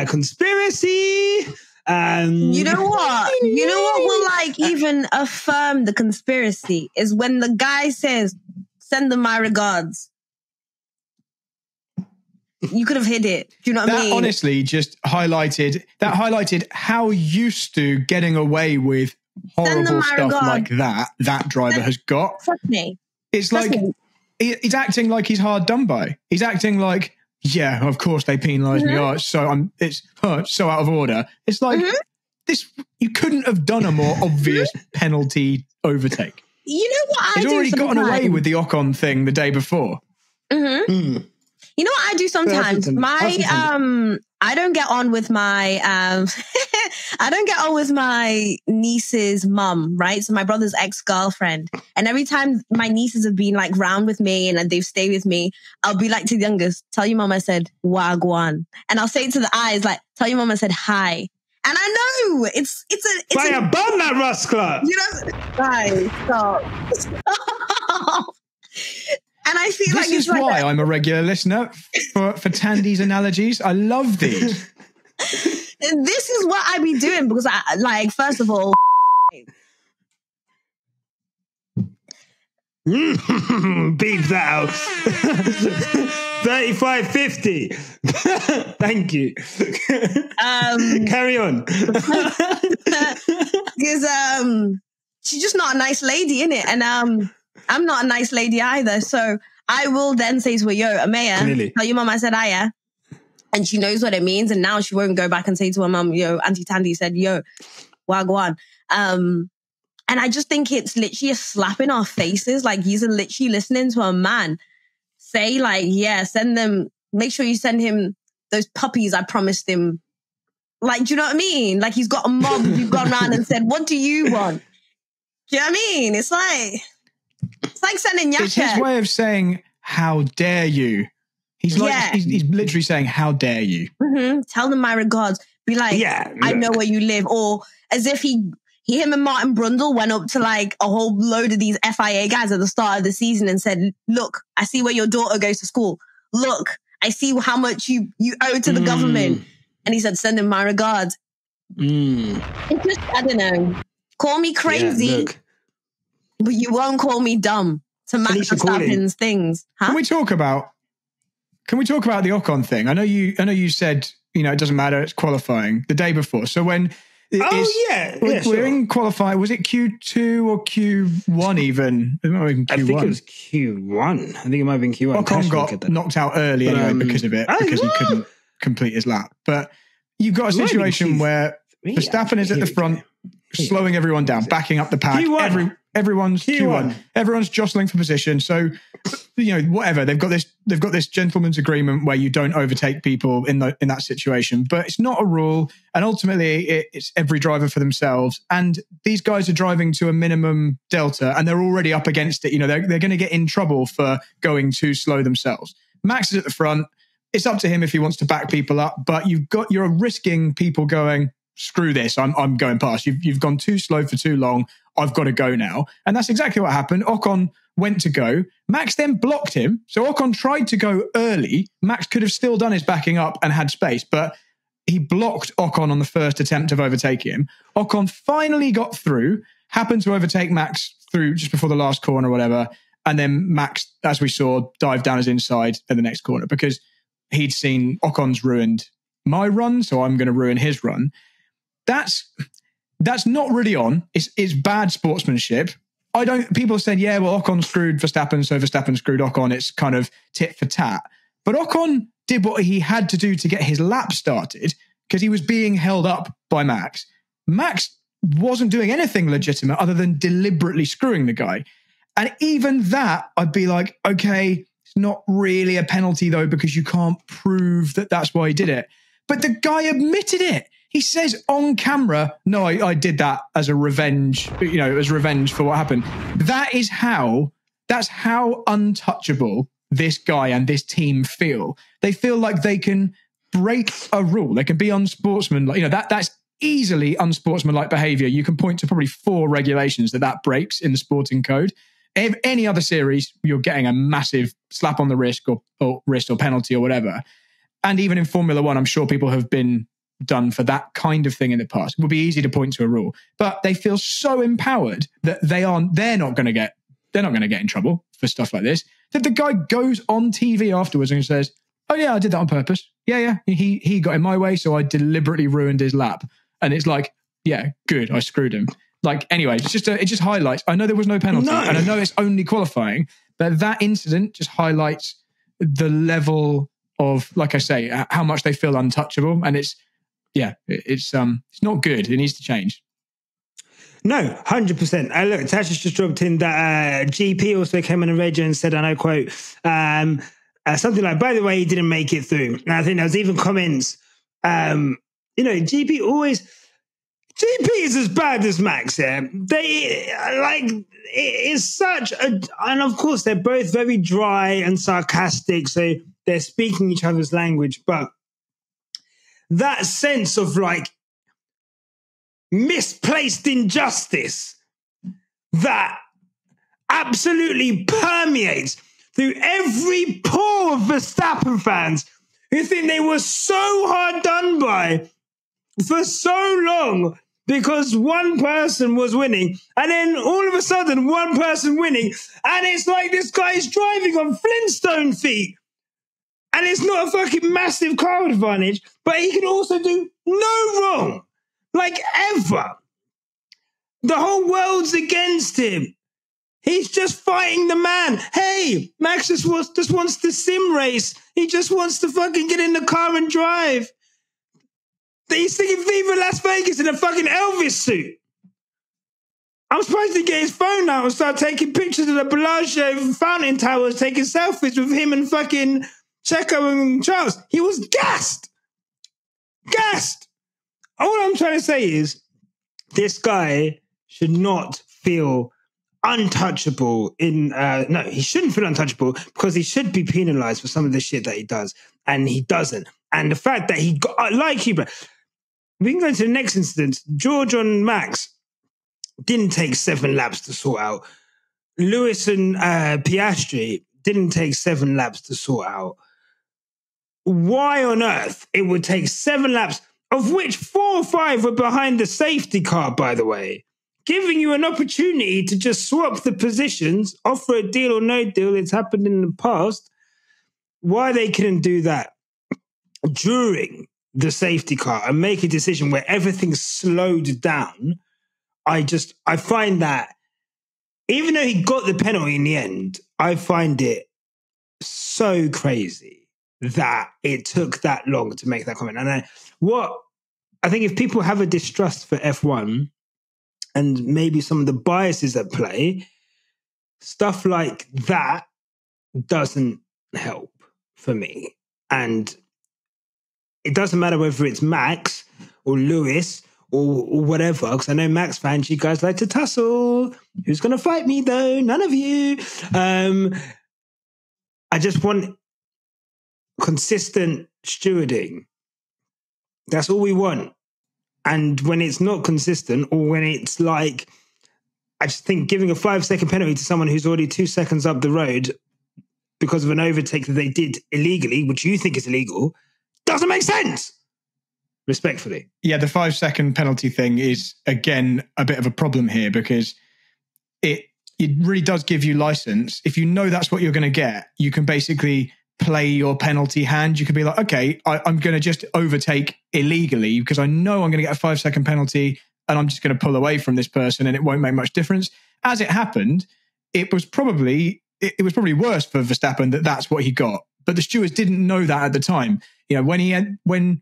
Speaker 1: conspiracy.
Speaker 2: You know what? You know what will even affirm the conspiracy is when the guy says, "Send them my regards." You could have hit it. Do you know what I mean?
Speaker 3: That honestly just highlighted how used to getting away with horrible stuff like that driver has got.
Speaker 2: Trust me.
Speaker 3: It's like he's acting like he's hard done by. He's acting like, yeah, of course they penalised me. Oh, it's so out of order. It's like this. You couldn't have done a more obvious penalty overtake.
Speaker 2: You know what I do?
Speaker 3: He's already gotten away with the Ocon thing the day before.
Speaker 2: Mm-hmm. Mm. You know what I do sometimes? I don't get on with my I don't get on with my niece's mum, right? So my brother's ex-girlfriend. And every time my nieces have been like round with me and they've stayed with me, I'll be like to the youngest, tell your mum I said wagwan. And I'll say it to the eyes like, tell your mum I said hi. And I know it's
Speaker 1: Fire burn that rascal.
Speaker 2: You know, guys, stop. And I feel
Speaker 3: this is like why I'm a regular listener for Thandie's analogies. I love these.
Speaker 2: This is what I be doing because I like, first of all,
Speaker 1: beep that out. 35.50. Thank you. Carry on.
Speaker 2: Because she's just not a nice lady, innit? And I'm not a nice lady either. So I will then say to her, yo, Amaya, tell your mum I said hiya. And she knows what it means. And now she won't go back and say to her mum, yo, Auntie Thandie said, yo, wagwan. And I just think it's literally a slap in our faces. Like, he's literally listening to a man say, like, yeah, make sure you send him those puppies I promised him. Like, do you know what I mean? Like, he's got a mob who've gone around and said, what do you want? Do you know what I mean? It's like sending Nyasha.
Speaker 3: It's his way of saying, how dare you? He's literally saying, how dare you?
Speaker 2: Mm-hmm. Tell them my regards. Be like, I know where you live. Or as if him and Martin Brundle went up to like a whole load of these FIA guys at the start of the season and said, look, I see where your daughter goes to school. Look, I see how much you owe to the government. And he said, send him my regards. It's just, I don't know. Call me crazy, but you won't call me dumb to Max Verstappen's things. Huh?
Speaker 3: Can we talk about the Ocon thing? I know you said, it doesn't matter, it's qualifying the day before. So when we're in qualifying, was it Q2 or Q1 even? It might have been Q1.
Speaker 1: I think it was Q1. I think it might have been Q1.
Speaker 3: Ocon got knocked out early anyway because of it, because he couldn't complete his lap. But you've got a situation where Verstappen is at the front, slowing everyone down, backing up the pack. Everyone's Q1. Everyone's jostling for position. So, whatever. They've got this gentleman's agreement where you don't overtake people in that situation. But it's not a rule. And ultimately, it's every driver for themselves. And these guys are driving to a minimum delta, and they're already up against it. They're going to get in trouble for going too slow themselves. Max is at the front. It's up to him if he wants to back people up. But you're risking people going, screw this, I'm going past. You've gone too slow for too long. I've got to go now. And that's exactly what happened. Ocon went to go. Max then blocked him. So Ocon tried to go early. Max could have still done his backing up and had space, but he blocked Ocon on the first attempt of overtaking him. Ocon finally got through, happened to overtake Max through just before the last corner or whatever. And then Max, as we saw, dived down his inside at the next corner because he'd seen Ocon's ruined my run, so I'm going to ruin his run. That's not really on. It's bad sportsmanship. People said, yeah, well, Ocon screwed Verstappen, so Verstappen screwed Ocon. It's kind of tit for tat. But Ocon did what he had to do to get his lap started because he was being held up by Max. Max wasn't doing anything legitimate other than deliberately screwing the guy. And even that, I'd be like, okay, it's not really a penalty though, because you can't prove that that's why he did it. But the guy admitted it. He says on camera, no, I did that as a revenge, as revenge for what happened. That's how untouchable this guy and this team feel. They feel like they can break a rule. They can be unsportsmanlike. That's easily unsportsmanlike behavior. You can point to probably 4 regulations that breaks in the sporting code. If any other series, you're getting a massive slap on the wrist or wrist or penalty or whatever. And even in Formula One, I'm sure people have been done for that kind of thing in the past. It would be easy to point to a rule, but they feel so empowered that they're not going to get in trouble for stuff like this. That the guy goes on TV afterwards and says, "Oh yeah, I did that on purpose. Yeah, he got in my way, so I deliberately ruined his lap." And it's like, yeah, good, I screwed him. Like, anyway, it just highlights. I know there was no penalty, and I know it's only qualifying, but that incident just highlights the level of, like I say, how much they feel untouchable, and it's not good. It needs to change.
Speaker 1: No, 100%. Look, Tasha's just dropped in that GP also came on a radio and said, and I quote, something like, by the way, he didn't make it through. And I think there was even comments, GP is as bad as Max, yeah. It's such a, and of course they're both very dry and sarcastic, so they're speaking each other's language, but that sense of like misplaced injustice that absolutely permeates through every pore of Verstappen fans who think they were so hard done by for so long because one person was winning, and then all of a sudden one person winning, and it's like this guy's driving on Flintstone feet, and it's not a fucking massive car advantage, but he can also do no wrong, like ever. The whole world's against him. He's just fighting the man. Hey, Max just wants to sim race. He just wants to fucking get in the car and drive. He's singing Viva Las Vegas in a fucking Elvis suit. I'm supposed to get his phone out and start taking pictures of the Bellagio fountain towers, taking selfies with him and fucking Checo and Charles. He was gassed. Gassed. All I'm trying to say is this guy should not feel untouchable he shouldn't feel untouchable because he should be penalized for some of the shit that he does, and he doesn't. And the fact that he got, like you, but we can go into the next incident. George on Max didn't take 7 laps to sort out. Lewis and Piastri didn't take 7 laps to sort out. Why on earth it would take 7 laps, of which 4 or 5 were behind the safety car, by the way, giving you an opportunity to just swap the positions, offer a deal or no deal. It's happened in the past. Why they couldn't do that during the safety car and make a decision where everything's slowed down, I find that, even though he got the penalty in the end, I find it so crazy that it took that long to make that comment. And I think if people have a distrust for F1 and maybe some of the biases at play, stuff like that doesn't help for me. And it doesn't matter whether it's Max or Lewis or whatever, because I know Max fans, you guys like to tussle. Who's going to fight me though? None of you. I just want consistent stewarding. That's all we want. And when it's not consistent, or when it's like, I just think giving a 5-second penalty to someone who's already 2 seconds up the road because of an overtake that they did illegally, which you think is illegal, doesn't make sense. Respectfully. Yeah,
Speaker 3: the 5-second penalty thing is, again, a bit of a problem here because it really does give you license. If you know that's what you're going to get, you can basically play your penalty hand. You could be like, okay, I'm going to just overtake illegally because I know I'm going to get a 5-second penalty and I'm just going to pull away from this person and it won't make much difference. As it happened, it was probably worse for Verstappen that that's what he got. But the stewards didn't know that at the time. You know, when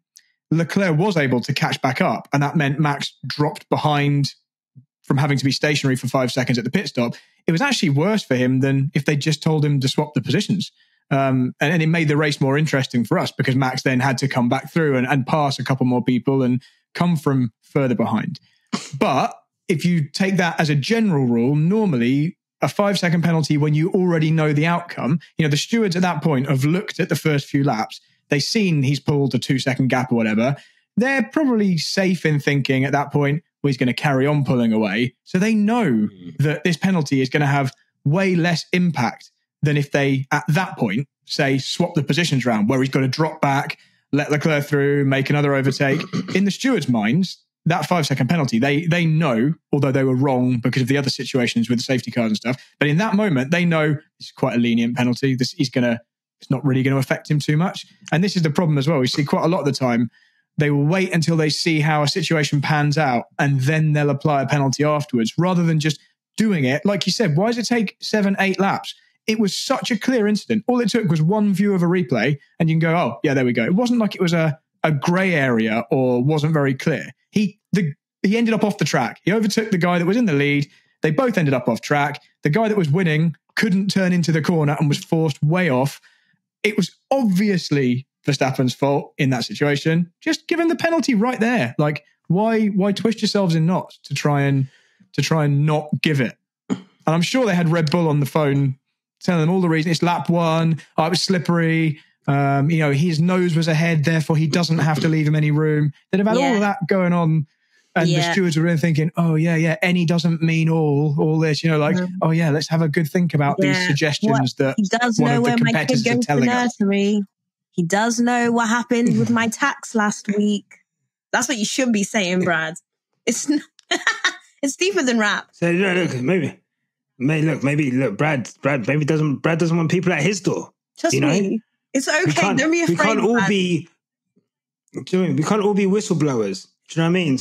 Speaker 3: Leclerc was able to catch back up, and that meant Max dropped behind from having to be stationary for 5 seconds at the pit stop, it was actually worse for him than if they just told him to swap the positions. And it made the race more interesting for us because Max then had to come back through and pass a couple more people and come from further behind. But if you take that as a general rule, normally a 5-second penalty when you already know the outcome, the stewards at that point have looked at the first few laps, they've seen he's pulled a 2-second gap or whatever. They're probably safe in thinking at that point, well, he's going to carry on pulling away. So they know that this penalty is going to have way less impact than if they, at that point, say, swap the positions around, where he's got to drop back, let Leclerc through, make another overtake. In the stewards' minds, that 5-second penalty, they know, although they were wrong because of the other situations with the safety cars and stuff, but in that moment, they know this is quite a lenient penalty. It's not really going to affect him too much. And this is the problem as well. We see quite a lot of the time, they will wait until they see how a situation pans out and then they'll apply a penalty afterwards rather than just doing it. Like you said, why does it take 7-8 laps? It was such a clear incident. All it took was one view of a replay and you can go, oh, yeah, there we go. It wasn't like it was a grey area or wasn't very clear. He he ended up off the track. He overtook the guy that was in the lead. They both ended up off track. The guy that was winning couldn't turn into the corner and was forced way off. It was obviously Verstappen's fault in that situation. Just give him the penalty right there. Like, why twist yourselves in knots to try and not give it? And I'm sure they had Red Bull on the phone telling them all the reasons. It's lap one. Oh, it was slippery. His nose was ahead, therefore he doesn't have to leave him any room. They'd have had all of that going on, and the stewards were really thinking, oh yeah, any doesn't mean all this, oh yeah, let's have a good think about these suggestions that
Speaker 2: he does
Speaker 3: one
Speaker 2: know
Speaker 3: of the
Speaker 2: where my kid
Speaker 3: competitors are
Speaker 2: goes to
Speaker 3: telling us.
Speaker 2: nursery. He does know what happened with my tax last week. That's what you should be saying, Brad. It's it's deeper than rap.
Speaker 1: So look, maybe Brad doesn't want people at his door.
Speaker 2: Trust me. It's okay. Don't be afraid.
Speaker 1: We can't all be. Do you know what I mean? We can't all be whistleblowers. Do you know what I mean?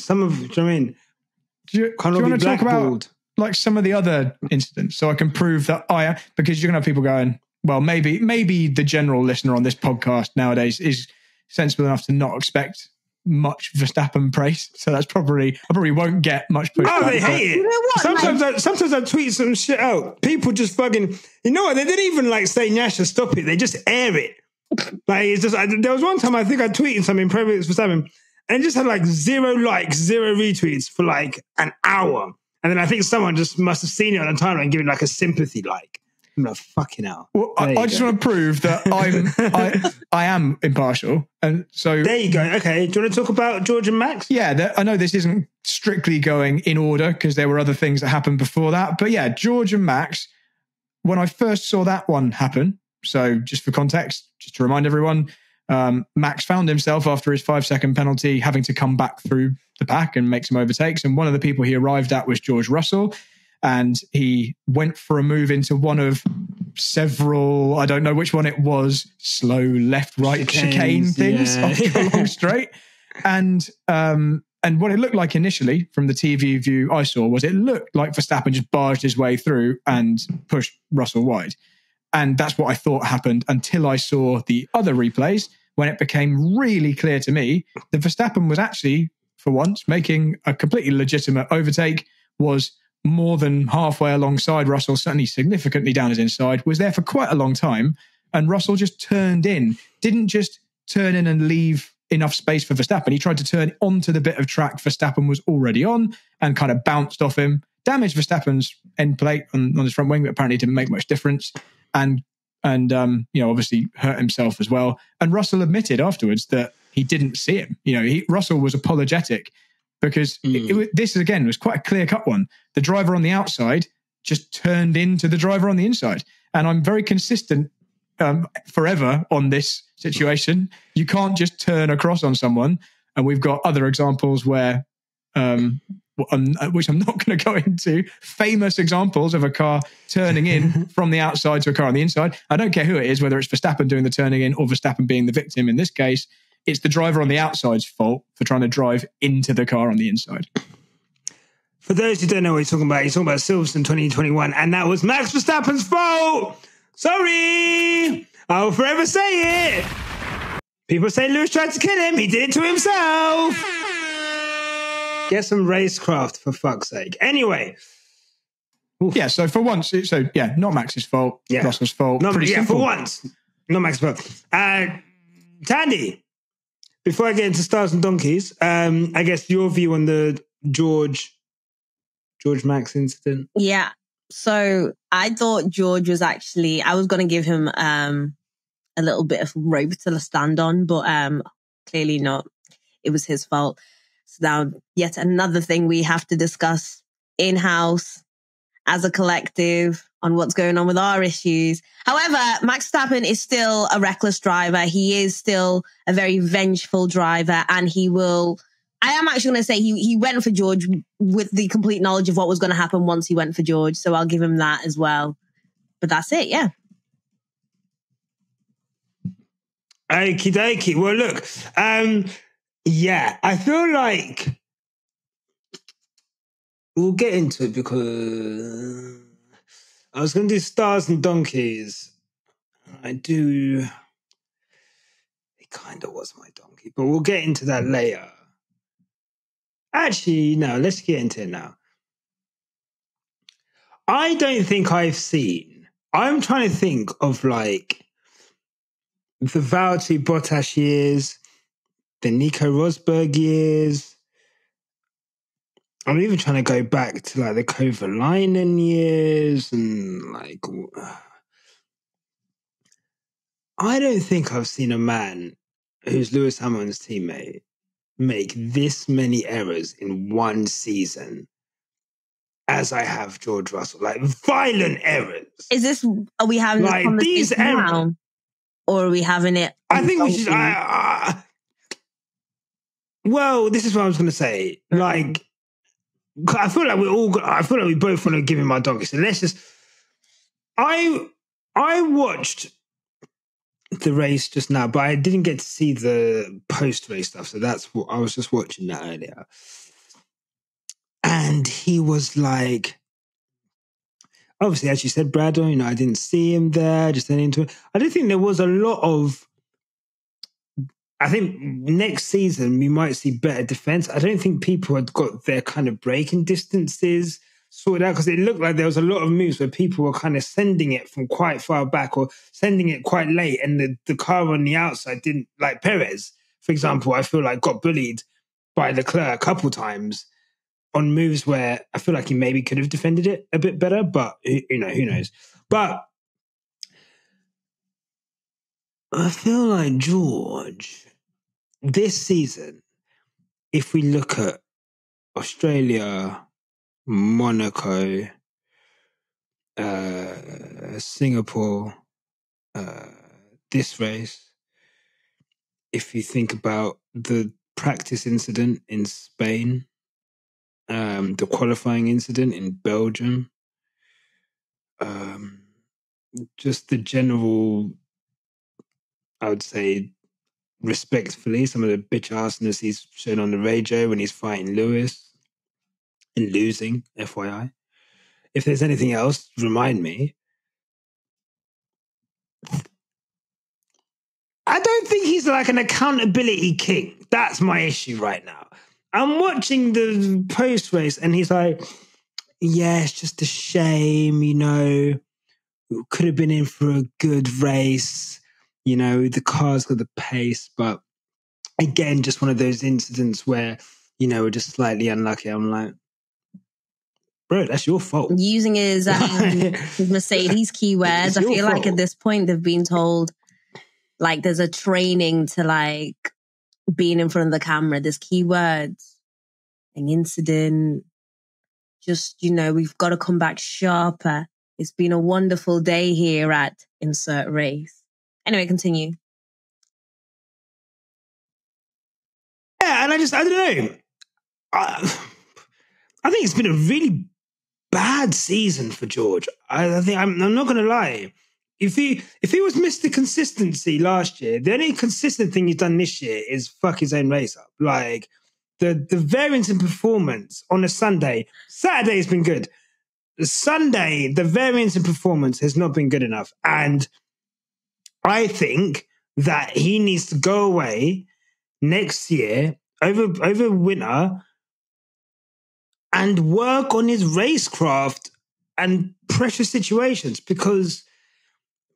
Speaker 3: Do you want to talk about like some of the other incidents so I can prove that I am? Because you're going to have people going, well, maybe the general listener on this podcast nowadays is sensible enough to not expect much Verstappen praise. So I probably won't get much pushback.
Speaker 1: Oh, they hate it.
Speaker 2: You know what?
Speaker 1: Sometimes I tweet some shit out. People just fucking, you know what? They didn't even like say Nyasha, stop it. They just air it. Like, it's just, there was one time I think I tweeted something private for Verstappen and it just had like 0 likes, 0 retweets for like an hour. And then I think someone just must have seen it on the timeline and given like a sympathy like. I'm like, fucking hell.
Speaker 3: Well, I just want to prove that I am impartial. And so
Speaker 1: there you go. Okay. Do you want to talk about George and Max?
Speaker 3: Yeah, I know this isn't strictly going in order because there were other things that happened before that. But yeah, George and Max, when I first saw that one happen, so just for context, just to remind everyone, Max found himself after his 5-second penalty having to come back through the pack and make some overtakes. And one of the people he arrived at was George Russell. And he went for a move into one of several, I don't know which one it was, slow left-right chicane things off the long straight. And what it looked like initially from the TV view I saw was it looked like Verstappen just barged his way through and pushed Russell wide. And that's what I thought happened until I saw the other replays when it became really clear to me that Verstappen was actually, for once, making a completely legitimate overtake, was more than halfway alongside Russell, certainly significantly down his inside, was there for quite a long time. And Russell just turned in, didn't just turn in and leave enough space for Verstappen. He tried to turn onto the bit of track Verstappen was already on and kind of bounced off him, damaged Verstappen's end plate on his front wing, but apparently didn't make much difference. And obviously hurt himself as well. And Russell admitted afterwards that he didn't see him. Russell was apologetic because this, again, was quite a clear-cut one. The driver on the outside just turned into the driver on the inside. And I'm very consistent forever on this situation. You can't just turn across on someone. And we've got other examples where, which I'm not going to go into, famous examples of a car turning in from the outside to a car on the inside. I don't care who it is, whether it's Verstappen doing the turning in or Verstappen being the victim in this case. It's the driver on the outside's fault for trying to drive into the car on the inside.
Speaker 1: For those who don't know what he's talking about Silverstone 2021, and that was Max Verstappen's fault. Sorry, I will forever say it. People say Lewis tried to kill him. He did it to himself. Get some racecraft, for fuck's sake. Anyway.
Speaker 3: Oof. Yeah, so for once, not Max's fault, Russell's fault.
Speaker 1: Pretty simple. For once, not Max's fault. Thandie, before I get into Stars and Donkeys, I guess your view on the George Max incident.
Speaker 2: Yeah. So I thought George was actually, I was going to give him a little bit of rope to stand on, but clearly not. It was his fault. So now yet another thing we have to discuss in-house as a collective on what's going on with our issues. However, Max Verstappen is still a reckless driver. He is still a very vengeful driver, and I am actually going to say he went for George with the complete knowledge of what was going to happen once he went for George. So I'll give him that as well. But that's it, yeah.
Speaker 1: Okie dokie. Well, look, I feel like we'll get into it because I was going to do Stars and Donkeys. It kind of was my donkey, but we'll get into that later. Actually, no, let's get into it now. I don't think I've seen. I'm trying to think of like the Valtteri Bottas years, the Nico Rosberg years. I'm even trying to go back to like the Kovalainen years and like. I don't think I've seen a man who's Lewis Hamilton's teammate make this many errors in one season as I have George Russell. Like violent errors.
Speaker 2: Are we having
Speaker 1: like
Speaker 2: this conversation
Speaker 1: these
Speaker 2: now? Or are we having it?
Speaker 1: I think we should. Well, this is what I was going to say. Like, I feel like we both want to give him our doggy. So let's just. I watched the race just now, but I didn't get to see the post-race stuff. So that's what I was just watching that earlier. And he was like, obviously, as you said, Brad, I didn't see him there, just then into it. I don't think there was a lot of. I think next season we might see better defense. I don't think people had got their kind of braking distances sorted out because it looked like there was a lot of moves where people were kind of sending it from quite far back or sending it quite late, and the car on the outside didn't, like Perez, for example, I feel like got bullied by Leclerc a couple times on moves where I feel like he maybe could have defended it a bit better, but who knows. But I feel like George, this season, if we look at Australia, Monaco, Singapore, this race, if you think about the practice incident in Spain, the qualifying incident in Belgium, just the general, I would say, respectfully, some of the bitch arseness he's shown on the radio when he's fighting Lewis and losing, FYI. If there's anything else, remind me. I don't think he's like an accountability king. That's my issue right now. I'm watching the post-race and he's like, yeah, it's just a shame, could have been in for a good race. The car's got the pace, but again, just one of those incidents where, we're just slightly unlucky. I'm like, bro, that's your fault.
Speaker 2: Using his Mercedes keywords, I feel fault. Like at this point they've been told, like, there's a training to like being in front of the camera. There's keywords, an incident. Just, we've got to come back sharper. It's been a wonderful day here at insert race. Anyway, continue.
Speaker 1: Yeah, and I don't know. I think it's been a really bad season for George. I think I'm not going to lie. If he was Mr. Consistency last year, the only consistent thing he's done this year is fuck his own race up. Like the variance in performance on a Sunday. Saturday has been good. The Sunday, the variance in performance has not been good enough. And I think that he needs to go away next year over winter and work on his racecraft and pressure situations, because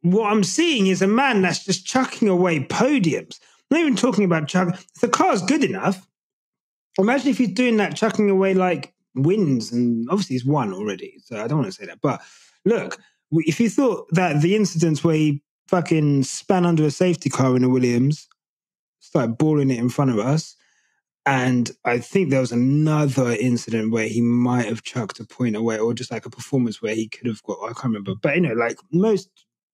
Speaker 1: what I'm seeing is a man that's just chucking away podiums. I'm not even talking about chucking. If the car's good enough, imagine if he's doing that, chucking away like wins, and obviously he's won already, so I don't want to say that. But look, if you thought that the incidents where he fucking span under a safety car in a Williams, started balling it in front of us, and I think there was another incident where he might have chucked a point away, or just like a performance where he could have got, I can't remember. But, like most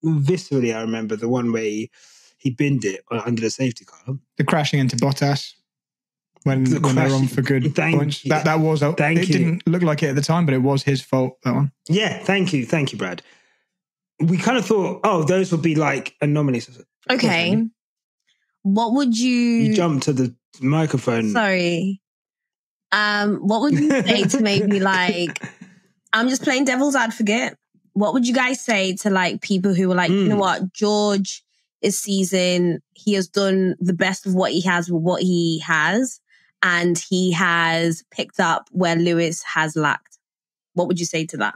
Speaker 1: viscerally, I remember the one where he binned it under the safety car.
Speaker 3: The crashing into Bottas when they were on for good points. That was, it didn't look like it at the time, but it was his fault, that one.
Speaker 1: Yeah, thank you, Brad. We kind of thought, those would be like anomalies.
Speaker 2: Okay. What would you...
Speaker 1: You jumped to the microphone.
Speaker 2: Sorry. What would you say to maybe like... I'm just playing devil's advocate. What would you guys say to like people who were like, you know what, George is season, he has done the best of what he has with what he has, and he has picked up where Lewis has lacked. What would you say to that?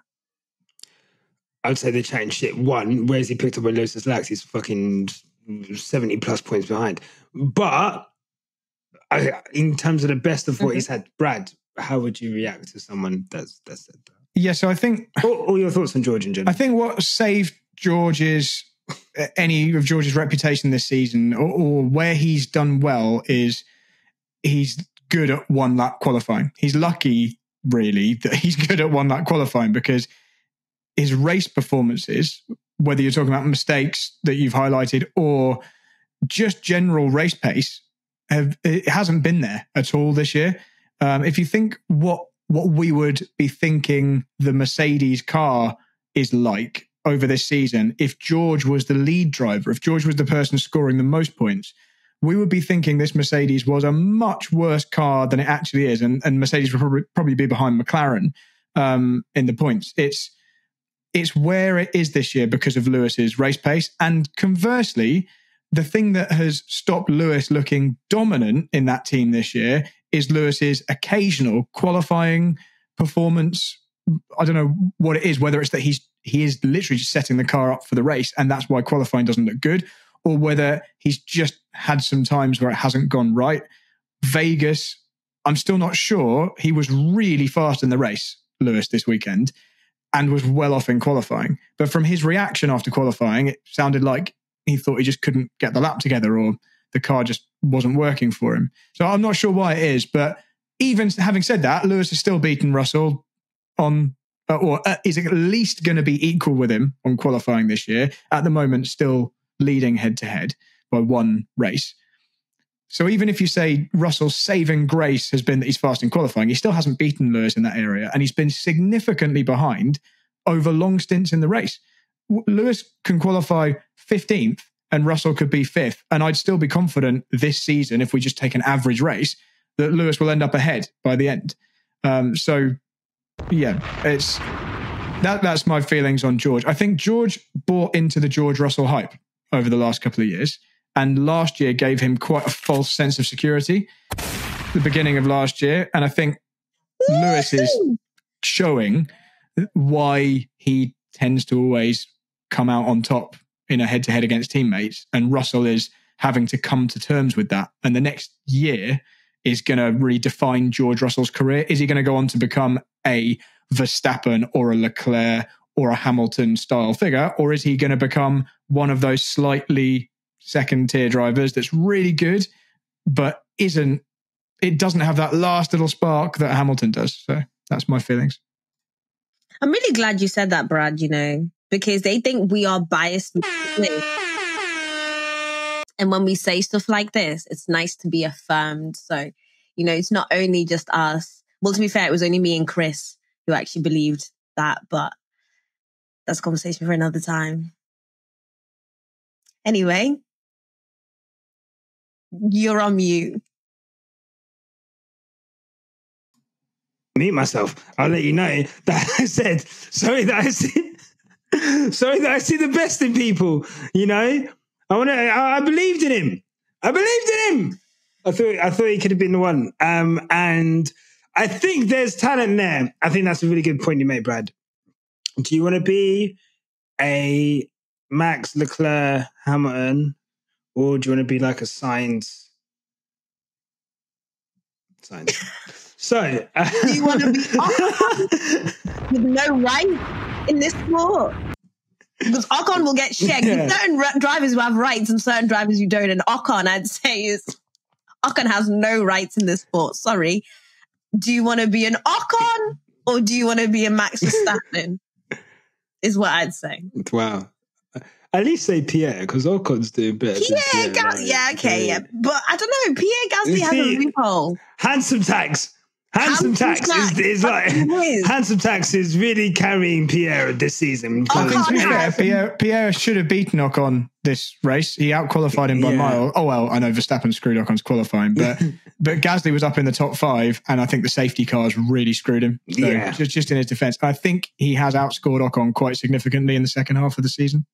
Speaker 1: I'd say they're chatting shit. One, where's he picked up where Lewis has lacked? He's fucking 70 plus points behind. But in terms of the best of what he's had, Brad, how would you react to someone that's said that?
Speaker 3: Yeah, so I think...
Speaker 1: All your thoughts on George in general.
Speaker 3: I think what saved any of George's reputation this season, or where he's done well, is he's good at one-lap qualifying. He's lucky, really, that he's good at one-lap qualifying, because his race performances, whether you're talking about mistakes that you've highlighted or just general race pace, it hasn't been there at all this year. If you think what we would be thinking the Mercedes car is like over this season, if George was the lead driver, if George was the person scoring the most points, we would be thinking this Mercedes was a much worse car than it actually is. And Mercedes would probably be behind McLaren in the points. It's where it is this year because of Lewis's race pace. And conversely, the thing that has stopped Lewis looking dominant in that team this year is Lewis's occasional qualifying performance. I don't know what it is, whether it's that he is literally just setting the car up for the race and that's why qualifying doesn't look good, or whether he's just had some times where it hasn't gone right. Vegas, I'm still not sure. He was really fast in the race, Lewis, this weekend, and was well off in qualifying. But from his reaction after qualifying, it sounded like he thought he just couldn't get the lap together, or the car just wasn't working for him. So I'm not sure why it is, but even having said that, Lewis has still beaten Russell on, or is at least going to be equal with him on qualifying this year. At the moment, still leading head-to-head by one race. So even if you say Russell's saving grace has been that he's fast in qualifying, he still hasn't beaten Lewis in that area, and he's been significantly behind over long stints in the race. Lewis can qualify 15th and Russell could be 5th, and I'd still be confident this season, if we just take an average race, that Lewis will end up ahead by the end. So yeah, that's my feelings on George. I think George bought into the George Russell hype over the last couple of years, and last year gave him quite a false sense of security, the beginning of last year. And I think Lewis is showing why he tends to always come out on top in a head-to-head against teammates. And Russell is having to come to terms with that. And the next year is going to really define George Russell's career. Is he going to go on to become a Verstappen or a Leclerc or a Hamilton style figure? Or is he going to become one of those slightly second-tier drivers that's really good, but it doesn't have that last little spark that Hamilton does? So that's my feelings.
Speaker 2: I'm really glad you said that, Brad, because they think we are biased. And when we say stuff like this, it's nice to be affirmed. So, it's not only just us. Well, to be fair, it was only me and Chris who actually believed that, but that's a conversation for another time. Anyway, you're on mute.
Speaker 1: Mute myself. I'll let you know that I said, sorry that I see the best in people, I believed in him. I thought he could have been the one. And I think there's talent there. I think that's a really good point you made, Brad. Do you want to be a Max, Leclerc, Hamilton, or do you want to be like a Sainz? So,
Speaker 2: do you want to be with no right in this sport? Because Ocon will get shagged. Yeah. Certain drivers will have rights and certain drivers you don't. And Ocon, I'd say, Ocon has no rights in this sport. Sorry. Do you want to be an Ocon or do you want to be a Max Verstappen? Is what I'd say.
Speaker 1: Wow. At least say Pierre, because Ocon's doing better.
Speaker 2: Pierre Gasly, But I don't know. Pierre Gasly has a loophole.
Speaker 1: Handsome tax is really carrying Pierre this season.
Speaker 3: Pierre should have beaten Ocon this race. He out-qualified him by a mile. Oh, well, I know Verstappen screwed Ocon's qualifying, but Gasly was up in the top 5, and I think the safety cars really screwed him. So just in his defense, I think he has outscored Ocon quite significantly in the second half of the season.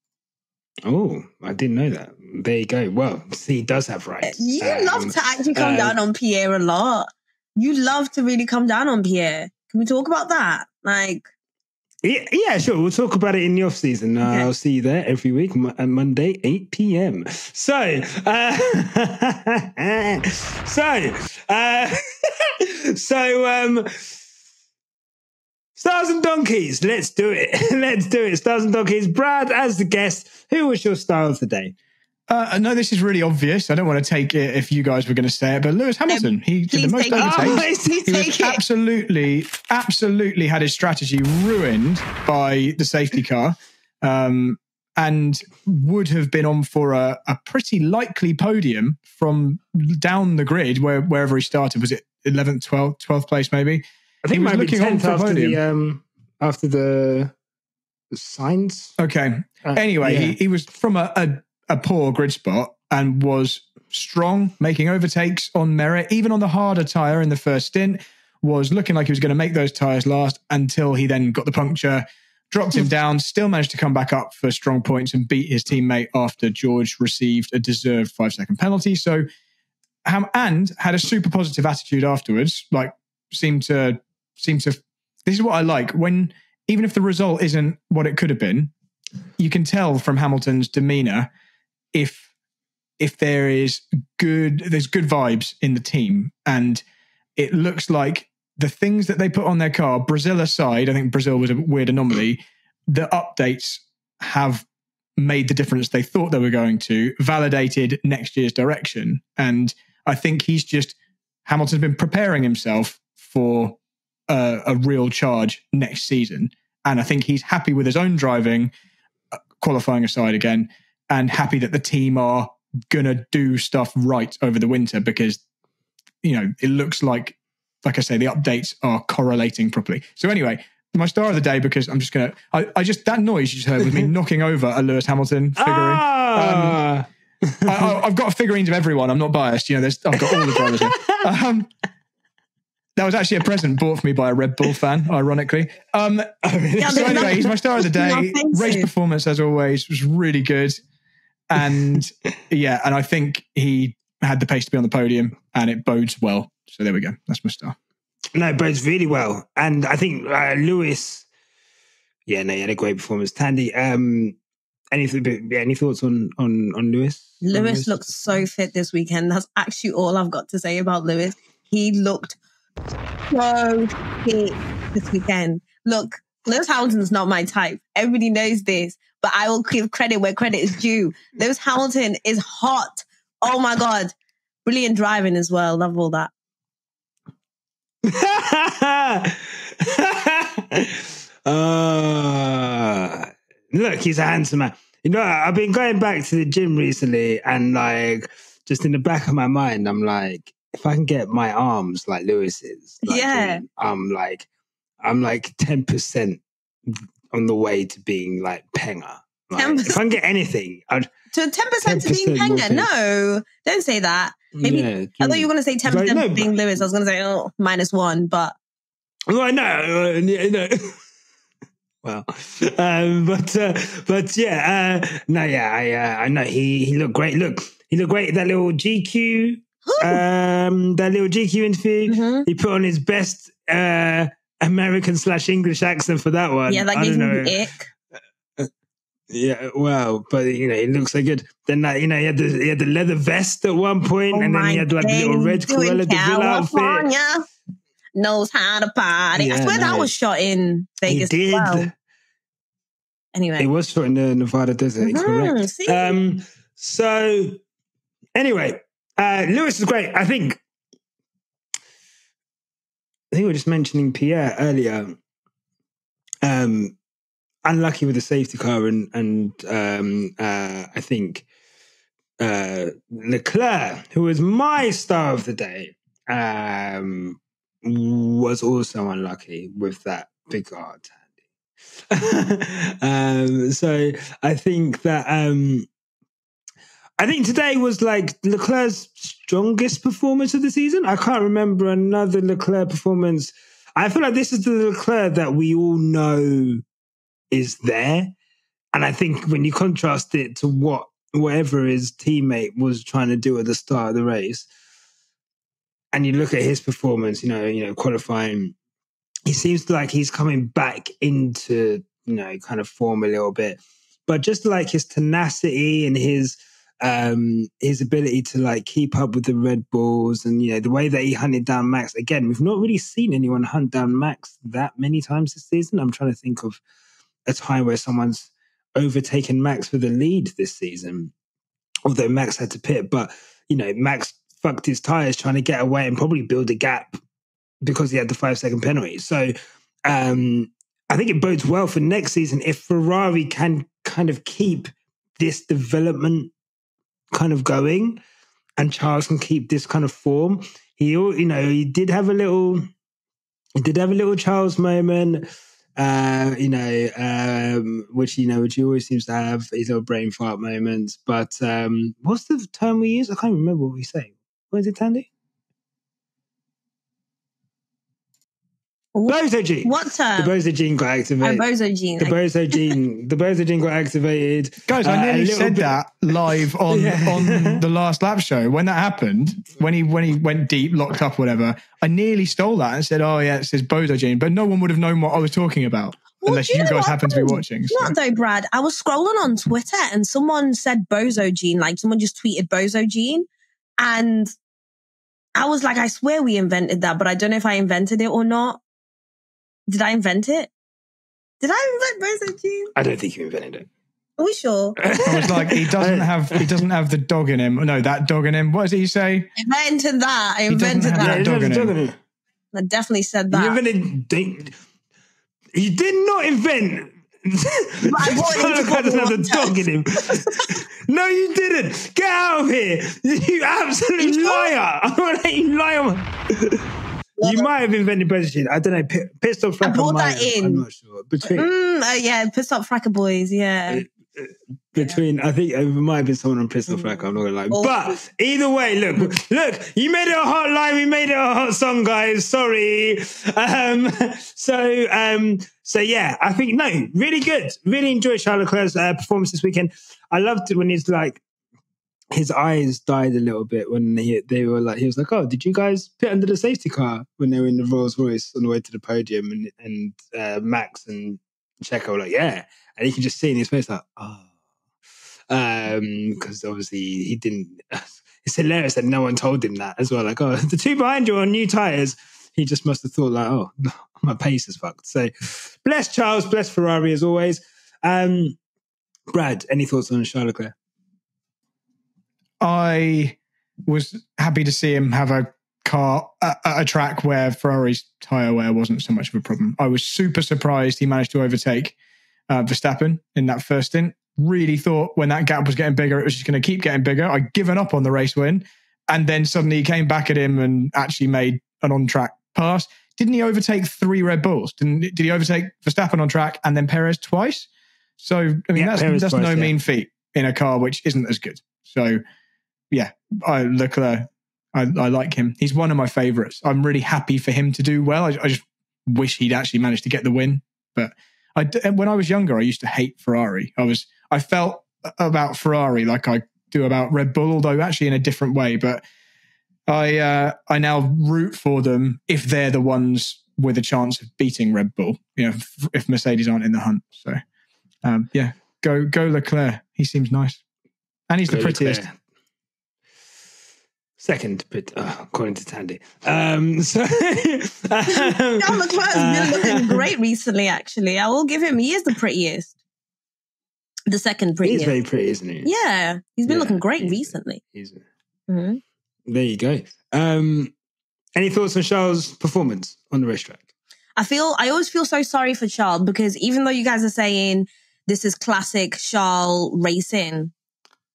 Speaker 1: Oh, I didn't know that. There you go. Well, he does have rights.
Speaker 2: You love to actually come down on Pierre a lot. You love to really come down on Pierre. Can we talk about that? Like,
Speaker 1: yeah, sure. We'll talk about it in the off season.
Speaker 2: Okay.
Speaker 1: I'll see you there every week, Monday, 8 p.m. So, Stars and Donkeys. Let's do it. Let's do it. Stars and Donkeys. Brad, as the guest, who was your star of the day?
Speaker 3: No, this is really obvious. I don't want to take it if you guys were going to say it, but Lewis Hamilton, he did the most overtakes. He was absolutely had his strategy ruined by the safety car, and would have been on for a pretty likely podium from down the grid wherever he started. Was it 11th, 12th place maybe?
Speaker 1: I think
Speaker 3: he was looking on for
Speaker 1: after the signs.
Speaker 3: Okay. Anyway, he was from a poor grid spot and was strong, making overtakes on merit, even on the harder tyre in the first stint, was looking like he was going to make those tyres last until he then got the puncture, dropped him down, still managed to come back up for strong points and beat his teammate after George received a deserved 5-second penalty. So, and had a super positive attitude afterwards, like seemed to, this is what I like, when, even if the result isn't what it could have been, you can tell from Hamilton's demeanour if there's good vibes in the team, and it looks like the things that they put on their car, Brazil aside, I think Brazil was a weird anomaly, the updates have made the difference they thought they were going to, validated next year's direction. And I think Hamilton's been preparing himself for a real charge next season. And I think he's happy with his own driving, qualifying aside again, and happy that the team are going to do stuff right over the winter because, it looks like I say, the updates are correlating properly. So anyway, my star of the day, because I'm just going to, that noise you just heard was me knocking over a Lewis Hamilton figurine. I've got figurines of everyone. I'm not biased. I've got all the drivers here. That was actually a present bought for me by a Red Bull fan, ironically. So anyway, he's my star of the day. Race performance, as always, was really good. And and I think he had the pace to be on the podium, and it bodes well. So there we go. That's my star.
Speaker 1: No, it bodes really well. And I think Lewis, he had a great performance. Thandie, any thoughts on Lewis?
Speaker 2: Lewis looked so fit this weekend. That's actually all I've got to say about Lewis. He looked so fit this weekend. Look, Lewis Hamilton's not my type. Everybody knows this, but I will give credit where credit is due. Lewis Hamilton is hot. Oh my God. Brilliant driving as well. Love all that.
Speaker 1: Look, he's a handsome man. I've been going back to the gym recently, and just in the back of my mind, I'm like, if I can get my arms like Lewis's, I'm 10% on the way to being like Penga. If I can get anything, I'd...
Speaker 2: To 10% to being Penga? No, don't say that. Maybe I thought you were going to say 10% being Lewis. I was going to say, -1, but...
Speaker 1: Well, no. Well, I know he looked great. Look, he looked great. That little GQ, interview, he put on his best American/English accent for that one.
Speaker 2: Yeah, that gave me the ick.
Speaker 1: Yeah, well, but he looks so good. Then he had the leather vest at one point, and then he had like the little red Cruella de Vil outfit.
Speaker 2: Knows how to party. Yeah, I swear that was shot in Vegas as well. Anyway,
Speaker 1: it was shot in the Nevada desert. Correct. So anyway, Lewis is great. I think we were just mentioning Pierre earlier. Unlucky with the safety car, and I think Leclerc, who was my star of the day, was also unlucky with that big art. So I think that today was like Leclerc's strongest performance of the season. I can't remember another Leclerc performance. I feel like this is the Leclerc that we all know is there. And I think when you contrast it to whatever his teammate was trying to do at the start of the race, and you look at his performance, qualifying, he seems like he's coming back into, kind of form a little bit. But just like his tenacity and his ability to like keep up with the Red Bulls and, the way that he hunted down Max. Again, we've not really seen anyone hunt down Max that many times this season. I'm trying to think of a time where someone's overtaken Max for the lead this season, although Max had to pit. But, Max fucked his tyres trying to get away and probably build a gap because he had the 5-second penalty. So I think it bodes well for next season if Ferrari can kind of keep this development kind of going and Charles can keep this kind of form. He did have a little Charles moment, which he always seems to have his little brain fart moments. But what's the term we use? I can't remember what we say. What is it, Thandie? Bozo gene.
Speaker 2: What term?
Speaker 1: The Bozo gene got activated.
Speaker 2: Bozo gene.
Speaker 1: The Bozo gene got activated.
Speaker 3: Guys, I nearly said that live on the last lap show. When that happened, when he went deep, locked up, whatever, I nearly stole that and said, "Oh yeah, it says Bozo gene," but no one would have known what I was talking about unless you guys happen to be watching.
Speaker 2: So. Not though, Brad. I was scrolling on Twitter and someone said Bozo gene, like someone just tweeted Bozo gene, and I was like, I swear we invented that, but I don't know if I invented it or not. Did I invent it? Did I invent Bozo gene?
Speaker 1: I don't think you invented it.
Speaker 2: Are we sure?
Speaker 3: I was like, he doesn't have the dog in him. No, that dog in him. What did he say?
Speaker 2: I invented that. I
Speaker 3: dog in him.
Speaker 2: I definitely said that.
Speaker 1: You did not invent.
Speaker 2: I
Speaker 1: doesn't have the dog in him. No, you didn't. Get out of here. You absolute liar. I'm going to let you lie on. You might have invented Bozo gene. I don't know. Pissed off Fracker.
Speaker 2: I brought that in.
Speaker 1: I'm not sure.
Speaker 2: Pissed off Fracker boys. Yeah.
Speaker 1: I think it might have been someone on Pissed Off Fracker. I'm not gonna lie. But either way, look. You made it a hot line. We made it a hot song, guys. Sorry. So yeah, I think really good. Really enjoyed Charles Leclerc's performance this weekend. I loved it when he's like. His eyes died a little bit when he was like, "Oh, did you guys pit under the safety car when they were in the Rolls Royce on the way to the podium?" And Max and Checo were like, "Yeah," and you can just see in his face like, "Oh," because obviously he didn't. It's hilarious that no one told him that as well. Like, "Oh, the two behind you are on new tires." He just must have thought like, "Oh, my pace is fucked." So, bless Charles, bless Ferrari as always. Brad, any thoughts on Charles Leclerc?
Speaker 3: I was happy to see him have a car at a track where Ferrari's tyre wear wasn't so much of a problem. I was super surprised he managed to overtake Verstappen in that first stint. Really thought when that gap was getting bigger, it was just going to keep getting bigger. I'd given up on the race win, and then suddenly he came back at him and actually made an on-track pass. Didn't he overtake 3 Red Bulls? Did he overtake Verstappen on track and then Perez twice? So, I mean, that's twice, no mean feat in a car which isn't as good. So, yeah, Leclerc, I like him. He's one of my favourites. I'm really happy for him to do well. I just wish he'd actually managed to get the win. But when I was younger, I used to hate Ferrari. I felt about Ferrari like I do about Red Bull, although actually in a different way. But I now root for them if they're the ones with a chance of beating Red Bull. If Mercedes aren't in the hunt. So go Leclerc. He seems nice, and he's the prettiest. Leclerc.
Speaker 1: Second, but according to Thandie.
Speaker 2: Charles Leclerc's been looking great recently, actually. I will give him, he is the prettiest. The second prettiest.
Speaker 1: He's very pretty, isn't he?
Speaker 2: Yeah. He's been looking great recently.
Speaker 1: There you go. Any thoughts on Charles' performance on the racetrack?
Speaker 2: I always feel so sorry for Charles because even though you guys are saying this is classic Charles racing,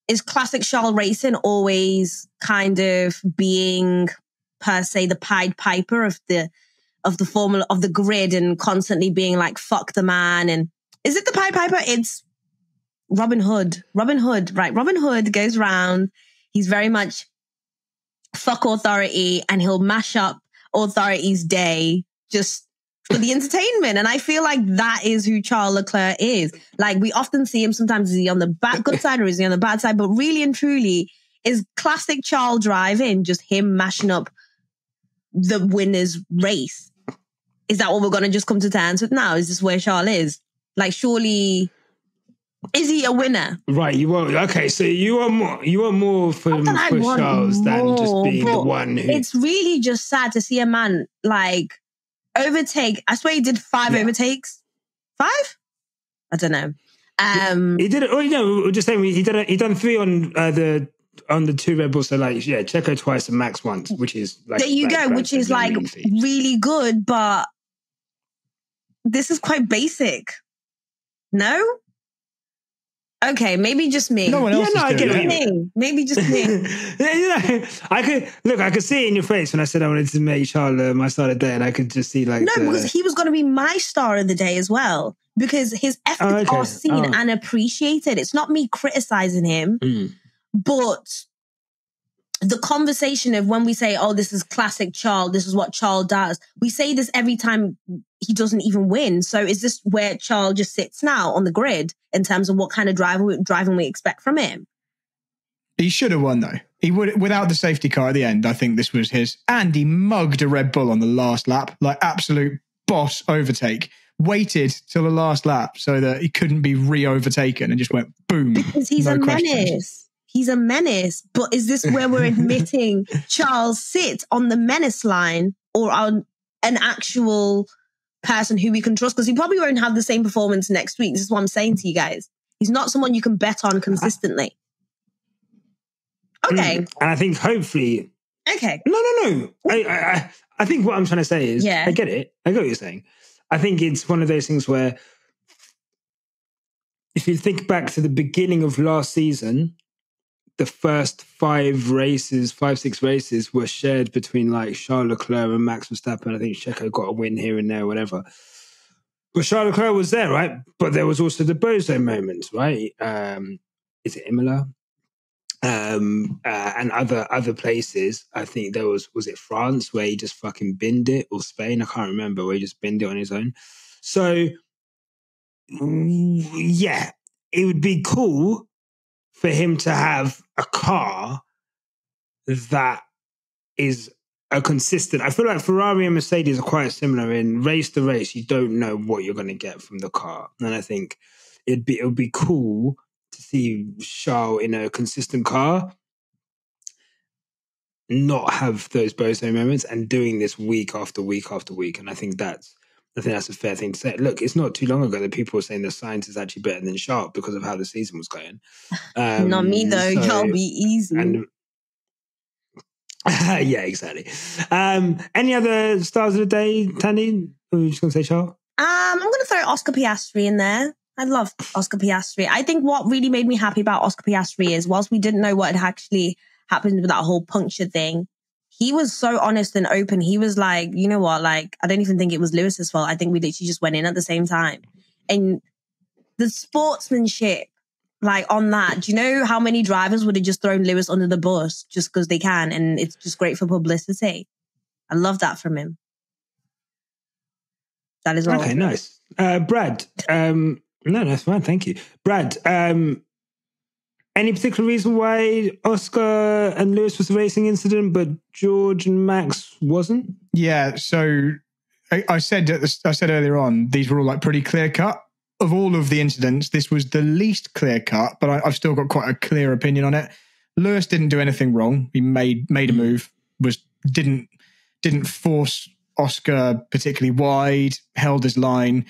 Speaker 2: is classic Charles racing always kind of being per se the Pied Piper of the formula of the grid and constantly being like fuck the man? And is it the Pied Piper? It's Robin Hood, right? Robin Hood goes round. He's very much fuck authority, and he'll mash up authority's day just for the entertainment. And I feel like that is who Charles Leclerc is. Like, we often see him, sometimes is he on the good side or is he on the bad side? But really and truly, is classic Charles driving just him mashing up the winner's race? Is that what we're going to just come to terms with now? Is this where Charles is? Like, surely, is he a winner?
Speaker 1: Right, you are. Okay, so you are more for Charles than just being the one who...
Speaker 2: It's really just sad to see a man, like, overtake. I swear he did 5 overtakes. 5? I don't know.
Speaker 1: He did it. Oh, we're just saying he done 3 on the 2 Red Bulls. So Checo twice and Max once, which is like
Speaker 2: there you go, which is like really good, but this is quite basic. No. Okay, maybe just me.
Speaker 3: No one else.
Speaker 1: Yeah, no, I get
Speaker 2: it. Maybe just me.
Speaker 1: I could see it in your face when I said I wanted to make Charles my star of the day, and I could just see
Speaker 2: because he was going to be my star of the day as well, because his efforts are seen and appreciated. It's not me criticizing him, but the conversation of when we say, "Oh, this is classic Charles. This is what Charles does." We say this every time he doesn't even win. So is this where Charles just sits now on the grid in terms of what kind of driving we expect from him?
Speaker 3: He should have won though. He would, without the safety car at the end. I think this was his. And he mugged a Red Bull on the last lap, like absolute boss overtake. Waited till the last lap so that he couldn't be re-overtaken and just went boom.
Speaker 2: Because he's a menace. He's a menace. But is this where we're admitting Charles sits on the menace line or on an actual person who we can trust? Because he probably won't have the same performance next week. This is what I'm saying to you guys. He's not someone you can bet on consistently. Okay.
Speaker 1: And I think hopefully...
Speaker 2: Okay.
Speaker 1: No. I think what I'm trying to say is...
Speaker 2: Yeah.
Speaker 1: I get it. I get what you're saying. I think it's one of those things where if you think back to the beginning of last season, the first 6 races were shared between like Charles Leclerc and Max Verstappen. I think Checo got a win here and there, whatever. But Charles Leclerc was there, right? But there was also the Bozo moments, right? Is it Imola? And other places. I think there was it France where he just fucking binned it, or Spain? I can't remember, where he just binned it on his own. So, yeah, it would be cool for him to have a car that is a consistent. I feel like Ferrari and Mercedes are quite similar in race to race. You don't know what you're going to get from the car, and I think it would be cool to see Charles in a consistent car, not have those Bozo moments, and doing this week after week after week. And I think that's a fair thing to say. Look, it's not too long ago that people were saying the science is actually better than Charles because of how the season was going.
Speaker 2: Not me though. Y'all be easy.
Speaker 1: And, yeah, exactly. Any other stars of the day, Thandie? Or are you just going to say Charles?
Speaker 2: I'm going to throw Oscar Piastri in there. I love Oscar Piastri. I think what really made me happy about Oscar Piastri is, whilst we didn't know what had actually happened with that whole puncture thing, he was so honest and open. He was like, you know what, like, I don't even think it was Lewis's fault. I think we literally just went in at the same time. And the sportsmanship, like, on that, do you know how many drivers would have just thrown Lewis under the bus just because they can? And it's just great for publicity. I love that from him. That is all.
Speaker 1: Okay, nice. Brad, no, that's fine. Thank you. Brad, any particular reason why Oscar and Lewis was a racing incident, but George and Max wasn't?
Speaker 3: Yeah, so I said earlier on, these were all like pretty clear cut. Of all of the incidents, this was the least clear cut, but I've still got quite a clear opinion on it. Lewis didn't do anything wrong. He made a move, didn't force Oscar particularly wide, held his line.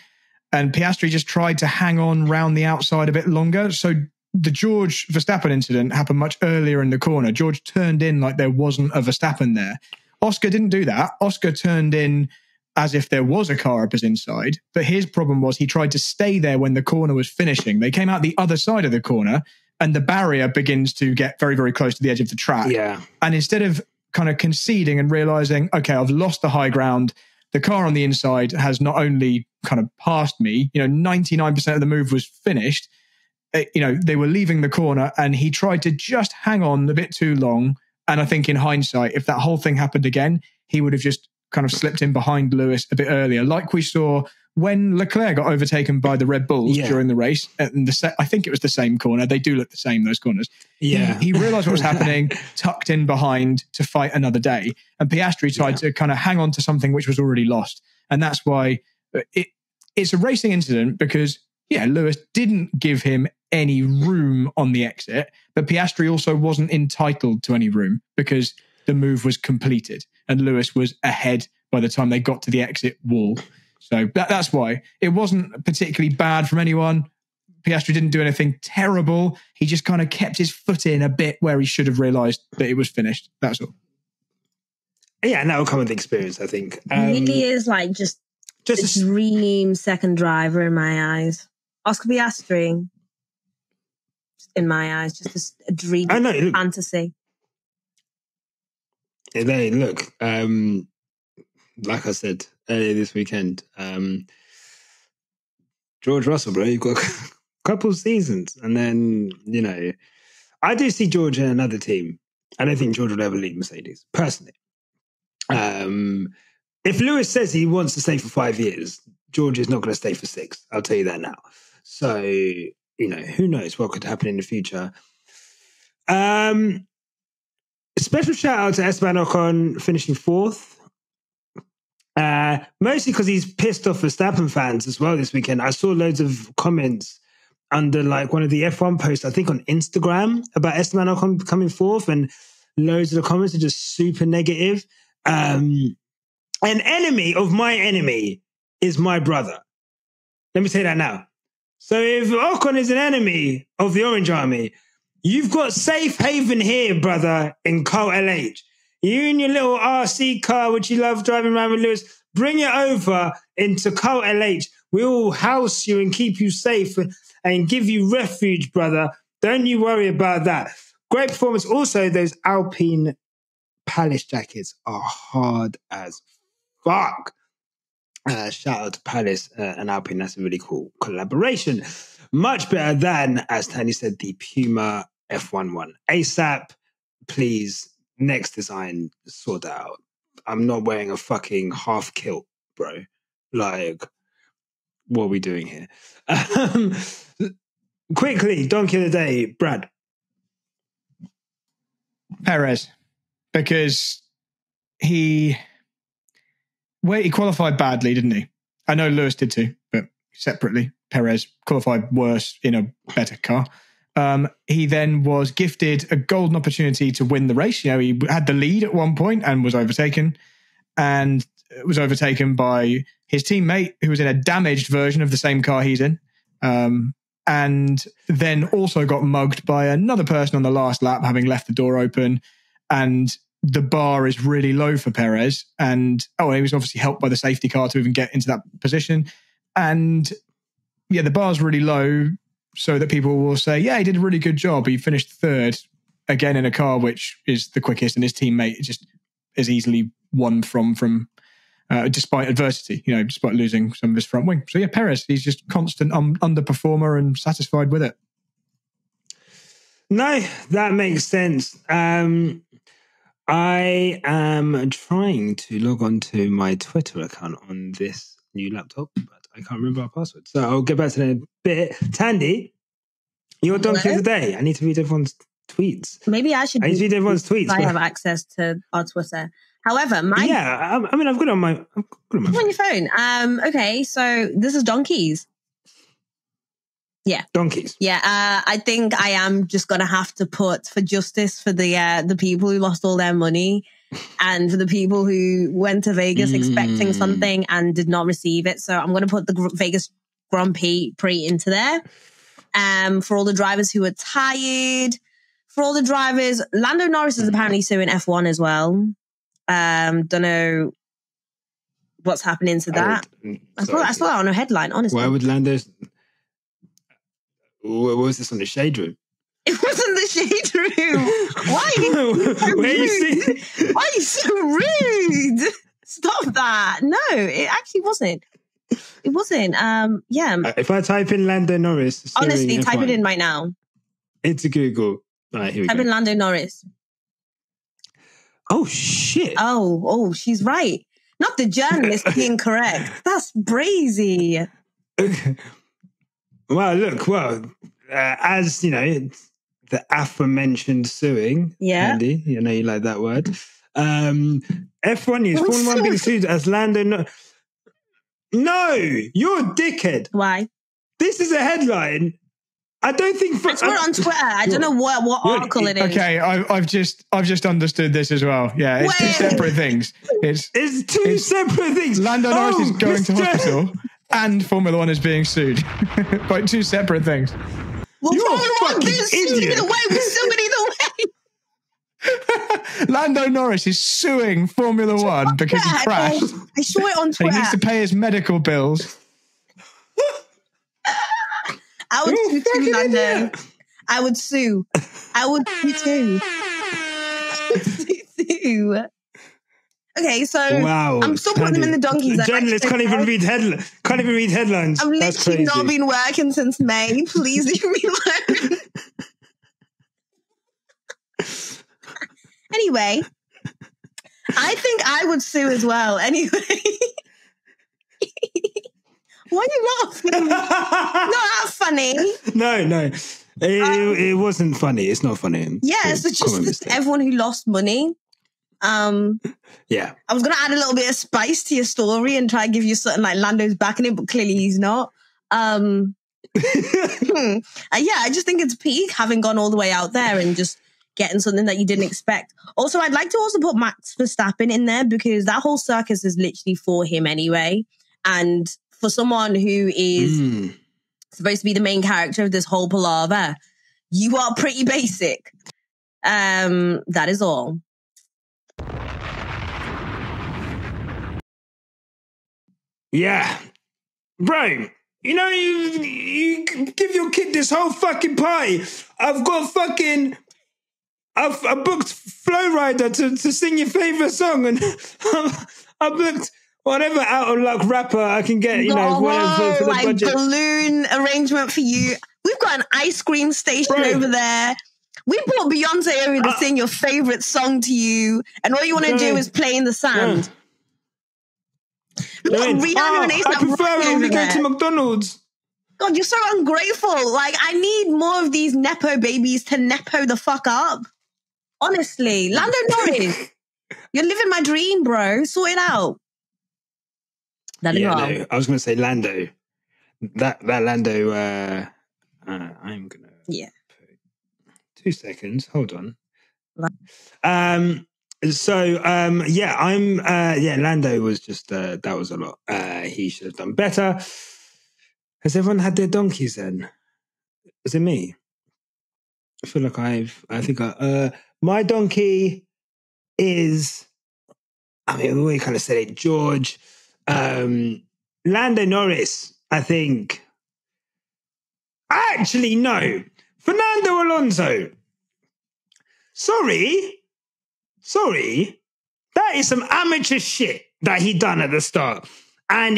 Speaker 3: And Piastri just tried to hang on round the outside a bit longer. So the George Verstappen incident happened much earlier in the corner. George turned in like there wasn't a Verstappen there. Oscar didn't do that. Oscar turned in as if there was a car up his inside. But his problem was he tried to stay there when the corner was finishing. They came out the other side of the corner and the barrier begins to get very, very close to the edge of the track. Yeah. And instead of kind of conceding and realizing, okay, I've lost the high ground, the car on the inside has not only kind of passed me, 99% of the move was finished. They were leaving the corner and he tried to just hang on a bit too long. And I think in hindsight, if that whole thing happened again, he would have just kind of slipped in behind Lewis a bit earlier, like we saw when Leclerc got overtaken by the Red Bulls during the race. And I think it was the same corner. They do look the same, those corners.
Speaker 1: Yeah.
Speaker 3: He realised what was happening, tucked in behind to fight another day. And Piastri tried to kind of hang on to something which was already lost. And that's why it's a racing incident because, Lewis didn't give him any room on the exit, but Piastri also wasn't entitled to any room because the move was completed and Lewis was ahead by the time they got to the exit wall. So that's why. It wasn't particularly bad from anyone. Piastri didn't do anything terrible. He just kind of kept his foot in a bit where he should have realised that it was finished. That's all.
Speaker 1: Yeah, and that will come with the experience, I think.
Speaker 2: He is like just a dream second driver in my eyes. Oscar Piastri, in my eyes, just a dream fantasy.
Speaker 1: Look, like I said earlier this weekend, George Russell, bro, you've got a couple of seasons. And then, I do see George in another team. I don't think George will ever leave Mercedes, personally. If Lewis says he wants to stay for 5 years, George is not going to stay for 6. I'll tell you that now. So, who knows what could happen in the future. Special shout out to Esteban Ocon finishing 4th. Mostly because he's pissed off Verstappen fans as well this weekend. I saw loads of comments under like one of the F1 posts, I think on Instagram, about Esteban Ocon coming 4th, and loads of the comments are just super negative. An enemy of my enemy is my brother. Let me say that now. So if Ocon is an enemy of the Orange Army, you've got safe haven here, brother, in Carl LH. You and your little RC car, which you love driving around with Lewis, bring it over into Carl LH. We'll house you and keep you safe and give you refuge, brother. Don't you worry about that. Great performance. Also, those Alpine Palace jackets are hard as fuck. Shout out to Palace and Alpine. That's a really cool collaboration. Much better than, as Thandie said, the Puma F1 one. ASAP, please, next design, sort that out. I'm not wearing a fucking half kilt, bro. Like, what are we doing here? Quickly, donkey of the day, Brad.
Speaker 3: Perez, because he qualified badly, didn't he? I know Lewis did too, but separately, Perez qualified worse in a better car. He then was gifted a golden opportunity to win the race. He had the lead at one point and was overtaken by his teammate who was in a damaged version of the same car he's in. And then also got mugged by another person on the last lap, having left the door open. And the bar is really low for Perez. And, he was obviously helped by the safety car to even get into that position. And, the bar's really low so that people will say, he did a really good job. He finished 3rd, again, in a car which is the quickest, and his teammate just is easily won from despite adversity, despite losing some of his front wing. So, Perez, he's just constant underperformer and satisfied with it.
Speaker 1: No, that makes sense. I am trying to log on to my Twitter account on this new laptop, but I can't remember our password. So I'll get back to that in a bit. Thandie, your donkey of the day. I need to read everyone's tweets.
Speaker 2: Maybe I should
Speaker 1: read everyone's tweets.
Speaker 2: I have access to our Twitter. However, I've got it on my phone. On your phone. Okay, so this is donkeys. Yeah.
Speaker 1: Donkeys.
Speaker 2: Yeah, I think I am just going to have to put for justice for the people who lost all their money and for the people who went to Vegas expecting something and did not receive it. So I'm going to put the Vegas Grand Prix into there. For all the drivers who are tired, for all the drivers, Lando Norris is apparently suing F1 as well. Don't know what's happening to that. I saw that on a headline, honestly.
Speaker 1: Why would Lando... What was this on the shade room?
Speaker 2: It wasn't the shade room. Why are you so rude? Why are you so rude? Stop that. No, it actually wasn't. It wasn't.
Speaker 1: If I type in Lando Norris...
Speaker 2: Honestly, type it in right now.
Speaker 1: Into Google. All right, here we go.
Speaker 2: Type in Lando Norris.
Speaker 1: Oh, shit.
Speaker 2: Oh, she's right. Not the journalist being correct. That's brazy.
Speaker 1: Okay. Well, look, as you know, the aforementioned suing, Andy, you know you like that word. F1 news, Formula 1 being sued as Lando. No, you're a dickhead.
Speaker 2: Why?
Speaker 1: This is a headline. I don't think.
Speaker 2: I saw it on Twitter. I don't know what article it is.
Speaker 3: Okay, I've just understood this as well. Yeah, it's two separate things. It's two
Speaker 1: separate things.
Speaker 3: Lando Norris is going to hospital, and Formula 1 is being sued. Quite two separate things.
Speaker 2: Well, Formula 1 being sued either way. We're suing either way.
Speaker 3: Lando Norris is suing Formula 1 because he crashed.
Speaker 2: I saw it on Twitter.
Speaker 3: He needs to pay his medical bills.
Speaker 2: I would sue too, Lando. I would sue. I would sue too. Okay, so I'm still putting them in the donkeys.
Speaker 1: Journalists can't even read headlines.
Speaker 2: I've literally not been working since May. Please leave me alone. Anyway, I think I would sue as well. Anyway. Why are you laughing? Not that funny.
Speaker 1: No. It wasn't funny. It's not funny.
Speaker 2: Yeah, it's just everyone who lost money.
Speaker 1: Yeah.
Speaker 2: I was going to add a little bit of spice to your story and try and give you something like Lando's backing it, but clearly he's not. Yeah, I just think it's peak having gone all the way out there and just getting something that you didn't expect. Also, I'd like to also put Max Verstappen in there because that whole circus is literally for him anyway. And for someone who is supposed to be the main character of this whole palaver, you are pretty basic. That is all.
Speaker 1: Yeah. Bro, you know, you give your kid this whole fucking party. I've booked Flow Rider to sing your favourite song, and I booked whatever out of luck rapper I can get, whatever for the budget.
Speaker 2: Balloon arrangement for you. We've got an ice cream station over there. We brought Beyonce over to sing your favourite song to you, and all you want to do is play in the sand. We've got Rihanna and A$AP
Speaker 1: I prefer when we go to McDonald's.
Speaker 2: God, you're so ungrateful. Like, I need more of these Nepo babies to Nepo the fuck up. Honestly. Lando Norris, you're living my dream, bro. Sort it out.
Speaker 1: I was going to say Lando. That Lando, I'm going to...
Speaker 2: Yeah.
Speaker 1: 2 seconds. Hold on. Lando was just, that was a lot. He should have done better. Has everyone had their donkeys then? Is it me? I feel like my donkey is, we already kind of said it, George. Lando Norris, I think. Actually, no. Fernando Alonso. Sorry. That is some amateur shit that he done at the start. And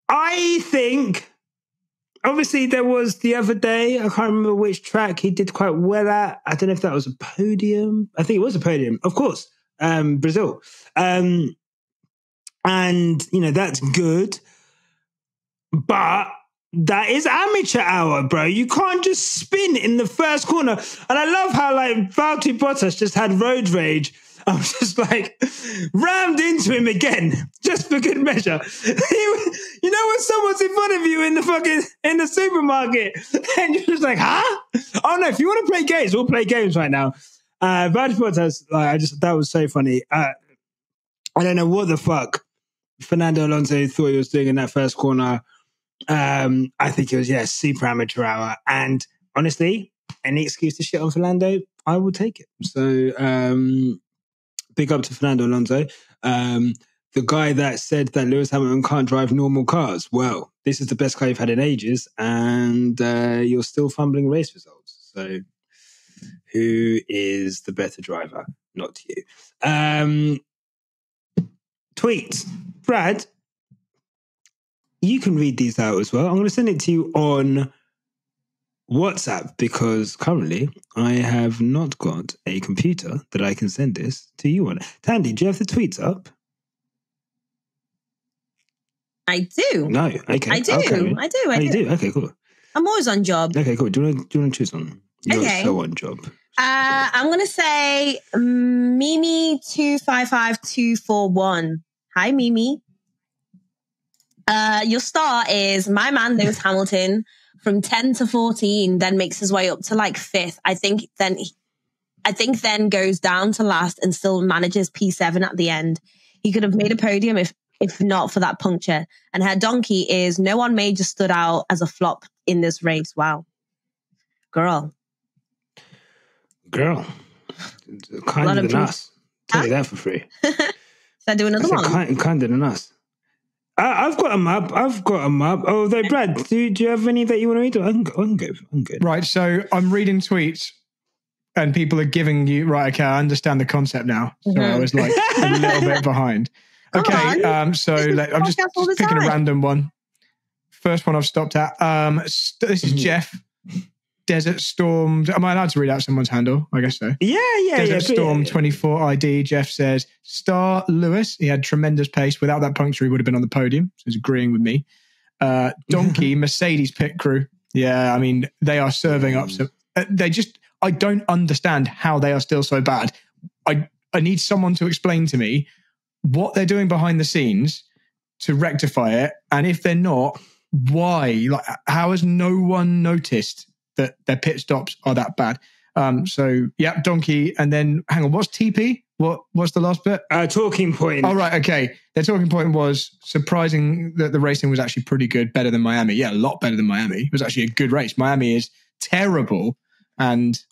Speaker 1: I think, obviously there was the other day, I can't remember which track he did quite well at. I don't know if that was a podium. I think it was a podium, of course. Brazil. And, that's good. But that is amateur hour, bro. You can't just spin in the first corner. And I love how, Valtteri Bottas just had road rage. I was just rammed into him again, just for good measure. When someone's in front of you in the supermarket, and you're just like, huh? Oh no, if you want to play games, we'll play games right now. Valtteri Bottas, that was so funny. I don't know what the fuck Fernando Alonso thought he was doing in that first corner. I think it was, super amateur hour. And honestly, any excuse to shit on Fernando, I will take it. So, big up to Fernando Alonso. The guy that said that Lewis Hamilton can't drive normal cars. Well, this is the best car you've had in ages, and you're still fumbling race results. So, who is the better driver? Not you. Tweets. Brad, you can read these out as well. I'm going to send it to you on WhatsApp, because currently I have not got a computer that I can send this to you on. Thandie, do you have the tweets up?
Speaker 2: I do.
Speaker 1: No, okay.
Speaker 2: I do.
Speaker 1: Okay.
Speaker 2: I do.
Speaker 1: You do? Okay, cool.
Speaker 2: I'm always on job.
Speaker 1: Okay, cool. Do you want to choose one? You're so on job.
Speaker 2: I'm going to say Mimi255241. Hi, Mimi. Your star is my man Lewis Hamilton from 10 to 14, then makes his way up to like 5th. I think then goes down to last and still manages P7 at the end. He could have made a podium if not for that puncture. And her donkey is no one major stood out as a flop in this race. Wow. Girl.
Speaker 1: Kinder than us. Tell you that for free.
Speaker 2: Should I do another one?
Speaker 1: Kinder than us. I've got them up. Oh, though, Brad, do you have any that you want to read? I can go. I'm good.
Speaker 3: Right, so I'm reading tweets and people are giving you... Right, okay, I understand the concept now. So I was like a little bit behind. Okay, I'm just picking a random one. First one I've stopped at. This is Jeff. Desert Storm. Am I allowed to read out someone's handle? I guess so.
Speaker 1: Yeah.
Speaker 3: Desert Storm 24 ID. Jeff says, Star Lewis. He had tremendous pace. Without that puncture, he would have been on the podium. So he's agreeing with me. Donkey, Mercedes pit crew. Yeah, I mean, they are serving up. So I don't understand how they are still so bad. I need someone to explain to me what they're doing behind the scenes to rectify it. And if they're not, why? Like, how has no one noticed that their pit stops are that bad? So yeah, Donkey. And then hang on, what's TP? What's the last bit?
Speaker 1: Talking point.
Speaker 3: Oh, right. Okay. Their talking point was surprising that the racing was actually pretty good, better than Miami. Yeah, a lot better than Miami. It was actually a good race. Miami is terrible. And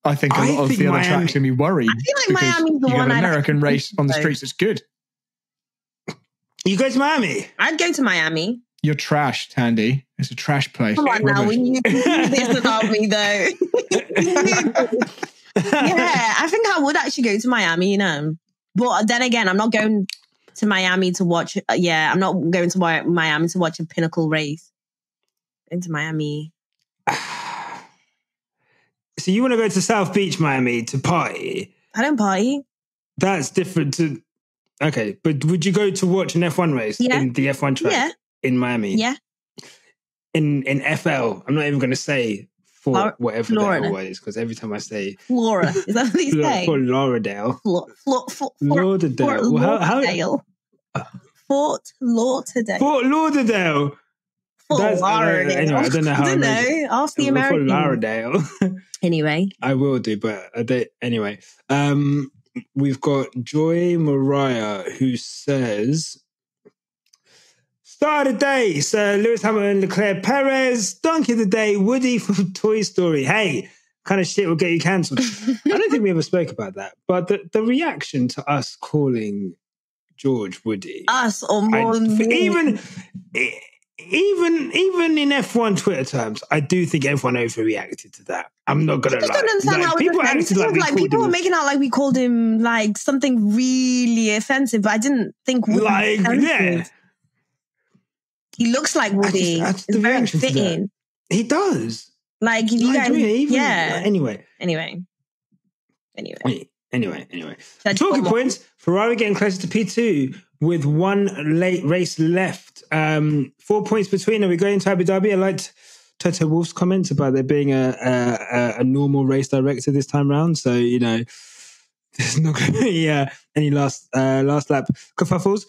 Speaker 3: I think a lot of the other tracks can be worried.
Speaker 2: I feel like Miami's the one
Speaker 3: American race on the streets that's good.
Speaker 1: You go to Miami?
Speaker 2: I'd go to Miami.
Speaker 3: You're trash, Thandie. It's a trash place.
Speaker 2: Come on now, when you do this about me, though. Yeah, I think I would actually go to Miami, you know. But then again, I'm not going to Miami to watch. I'm not going to Miami to watch a pinnacle race. Into Miami.
Speaker 1: So you want to go to South Beach, Miami, to party?
Speaker 2: I don't party.
Speaker 1: That's different to. Okay, but would you go to watch an F1 race in the F1 track in Miami?
Speaker 2: Yeah.
Speaker 1: In FL, I'm not even going to say Fort whatever
Speaker 2: Florida.
Speaker 1: that was, because every time I say
Speaker 2: Flora, is that what you say?
Speaker 1: Fort Lauderdale.
Speaker 2: Lauderdale. Fort Lauderdale.
Speaker 1: Fort Lauderdale. Anyway, I don't know how. I don't know.
Speaker 2: Ask the Americans.
Speaker 1: Fort Lauderdale.
Speaker 2: Anyway,
Speaker 1: I will do, but anyway. We've got Joy Mariah, who says, Star of the day, Sir Lewis Hamilton, Leclerc, Perez, Donkey of the day, Woody from Toy Story. Hey, kind of shit will get you cancelled. I don't think we ever spoke about that, but the reaction to us calling George Woody.
Speaker 2: Us or more than me.
Speaker 1: Even in F1 Twitter terms, I do think everyone overreacted to that. I'm not gonna lie.
Speaker 2: I just don't understand how people acted like people were making out like we called him like something really offensive, but I didn't think Woody was offensive. He looks like Woody. It's very fitting.
Speaker 1: He does.
Speaker 2: Like if you guys,
Speaker 1: Anyway. Talking points. Ferrari getting closer to P2 with one late race left. 4 points between. Are we going to Abu Dhabi? I liked Toto Wolff's comments about there being a normal race director this time round. So, you know, there's not going to be any last lap kerfuffles.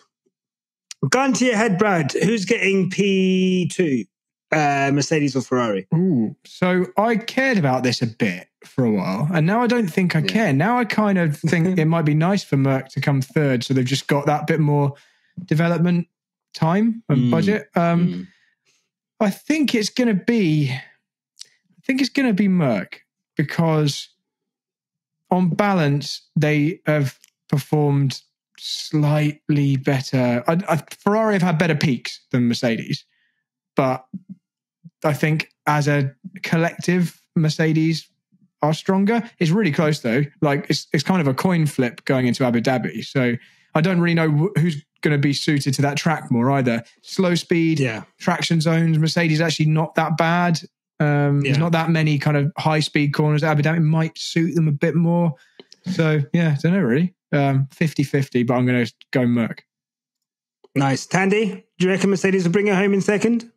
Speaker 1: Gun to your head, Brad. Who's getting P2? Mercedes or Ferrari?
Speaker 3: Ooh, so I cared about this a bit for a while, and now I don't think I care. Now I kind of think it might be nice for Merc to come third, so they've just got that bit more development time and budget. I think it's going to be Merc, because on balance they have performed slightly better. Ferrari have had better peaks than Mercedes, but I think as a collective, Mercedes are stronger. It's really close though. Like it's kind of a coin flip going into Abu Dhabi. So I don't really know who's going to be suited to that track more either. Slow speed, traction zones. Mercedes actually not that bad. There's not that many kind of high-speed corners at Abu Dhabi. It might suit them a bit more. So, yeah, I don't know, really. 50-50, but I'm going to go Merc.
Speaker 1: Nice. Thandie, do you reckon Mercedes will bring it home in second?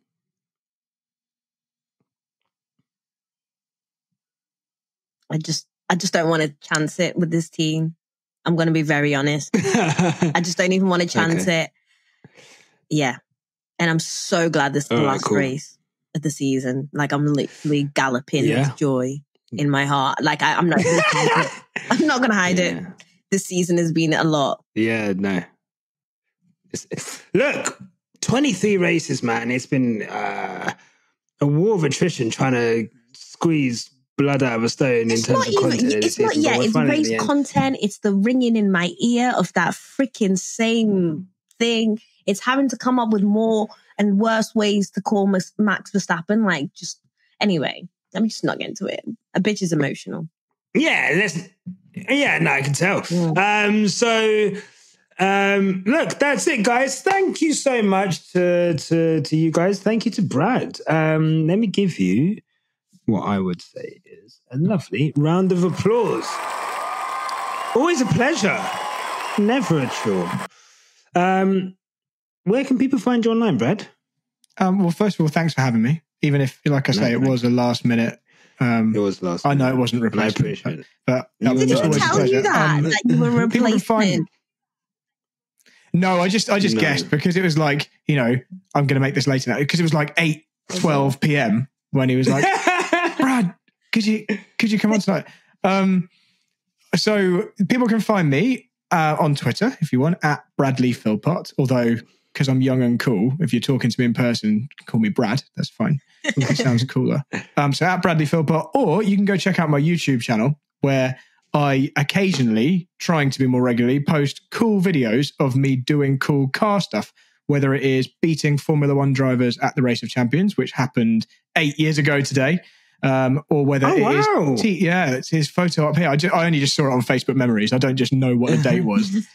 Speaker 2: I just don't want to chance it with this team. I'm going to be very honest. I just don't even want to chance it. Yeah. And I'm so glad this is the last race of the season. Like, I'm literally galloping with joy in my heart. Like, I'm not going to hide it. I'm not going to hide it. This season has been a lot.
Speaker 1: Yeah, no. Look, 23 races, man. It's been a war of attrition trying to squeeze blood out of a stone in terms of content.
Speaker 2: It's not yet. It's race content. It's the ringing in my ear of that freaking same thing. It's having to come up with more and worse ways to call Max Verstappen. Like, just anyway, I'm just not getting to it. A bitch is emotional.
Speaker 1: Yeah, no, I can tell. Look, that's it, guys. Thank you so much to you guys. Thank you to Brad. Let me give you what I would say is a lovely round of applause. Always a pleasure. Never a chore. Where can people find you online, Brad?
Speaker 3: Well, first of all, thanks for having me. Even if, like I say, it was a last minute.
Speaker 1: It was last minute.
Speaker 3: I know it wasn't replacement. I appreciate it. But
Speaker 2: did he tell you that you were replacement?
Speaker 3: No, I just guessed because it was like, I'm going to make this later now, because it was like 8:12 p.m. when he was like, Brad, could you come on tonight? So people can find me on Twitter if you want, at Bradley Philpot. Although, because I'm young and cool, if you're talking to me in person, call me Brad. That's fine. It sounds cooler. So at Bradley Philpot, or you can go check out my YouTube channel where I occasionally, trying to be more regularly, post cool videos of me doing cool car stuff, whether it is beating Formula One drivers at the Race of Champions, which happened 8 years ago today, or whether it's his photo up here. I only just saw it on Facebook Memories. I don't just know what the date was.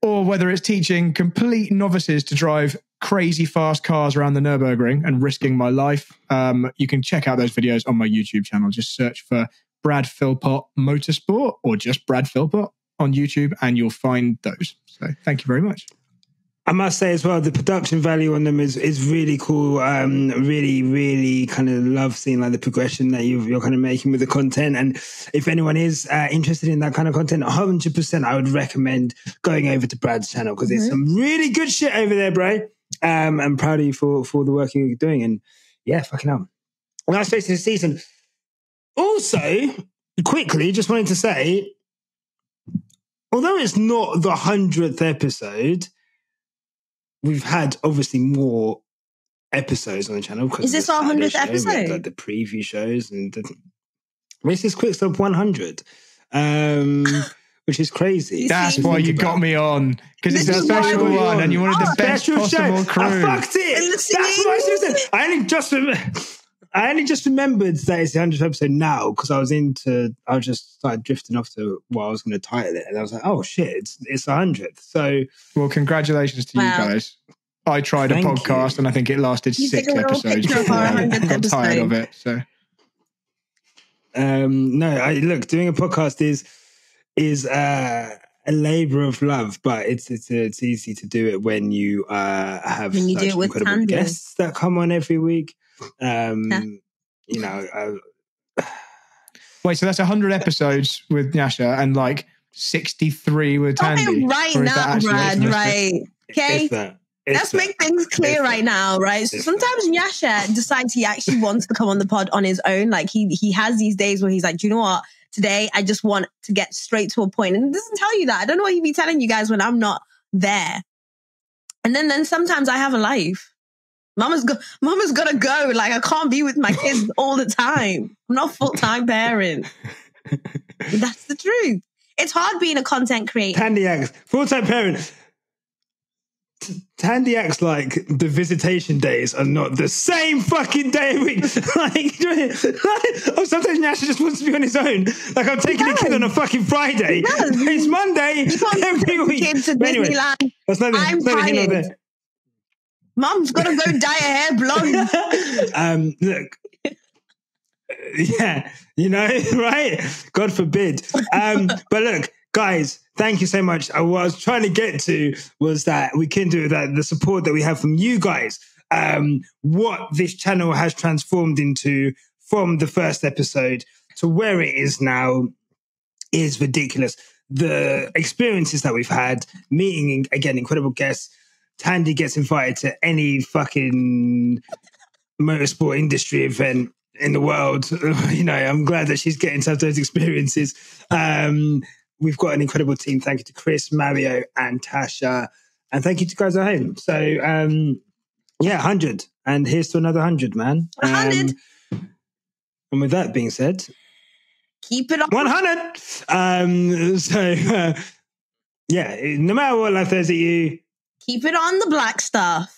Speaker 3: Or whether it's teaching complete novices to drive crazy fast cars around the Nürburgring and risking my life. You can check out those videos on my YouTube channel. Just search for Brad Philpot Motorsport or just Brad Philpot on YouTube and you'll find those. So thank you very much.
Speaker 1: I must say as well, the production value on them is really cool. Really, really kind of love seeing like the progression that you're kind of making with the content. And if anyone is interested in that kind of content, 100% I would recommend going over to Brad's channel because there's some really good shit over there, bro. I'm proud of you for the work you're doing. And yeah, fucking hell. Last race of the season. Also, quickly, just wanted to say, although it's not the 100th episode, we've had obviously more episodes on the channel.
Speaker 2: Is this our 100th episode?
Speaker 1: Like the preview shows and Races Quick Stop 100, which is crazy.
Speaker 3: That's why you got me on, because it's a special one and you wanted the best possible crew.
Speaker 1: I fucked it. That's what I should have said. I only just remembered that it's the 100th episode now because I just started drifting off to what I was going to title it. And I was like, oh shit, it's 100th. So,
Speaker 3: well, congratulations to you guys. I tried a podcast and I think it lasted 6 episodes before I got tired of it. So,
Speaker 1: look, doing a podcast is a labor of love, but it's easy to do it when you have such incredible guests that come on every week. Wait,
Speaker 3: so that's 100 episodes with Nyasha and like 63 with Thandie.
Speaker 2: Right now, Brad, right? Okay. Let's make things clear right now, right? So sometimes Nyasha decides he actually wants to come on the pod on his own. Like he has these days where he's like, do you know what? Today I just want to get straight to a point. And it doesn't tell you that. I don't know what he'd be telling you guys when I'm not there. And then sometimes I have a life. Mama's got to go. Like, I can't be with my kids all the time. I'm not a full-time parent. That's the truth. It's hard being a content creator.
Speaker 1: Thandie acts, full-time parent. Thandie acts like the visitation days are not the same fucking day a week. Sometimes Nyasha just wants to be on his own. Like, I'm taking a kid on a fucking Friday. It's Monday every week.
Speaker 2: Kids to Disneyland.
Speaker 1: That's neither here nor there.
Speaker 2: Mum's got to go dye her hair blonde.
Speaker 1: Look, Yeah, you know, right? God forbid. But look, guys, thank you so much. What I was trying to get to was that we can do that, the support that we have from you guys, what this channel has transformed into from the first episode to where it is now is ridiculous. The experiences that we've had, meeting, again, incredible guests. Thandie gets invited to any fucking motorsport industry event in the world. You know, I'm glad that she's getting to have those experiences. We've got an incredible team. Thank you to Chris, Mario, and Tasha. And thank you to guys at home. So, yeah, 100. And here's to another 100, man.
Speaker 2: 100.
Speaker 1: And with that being said,
Speaker 2: keep it on
Speaker 1: 100. Yeah, no matter what life throws at you,
Speaker 2: keep it on the black stuff.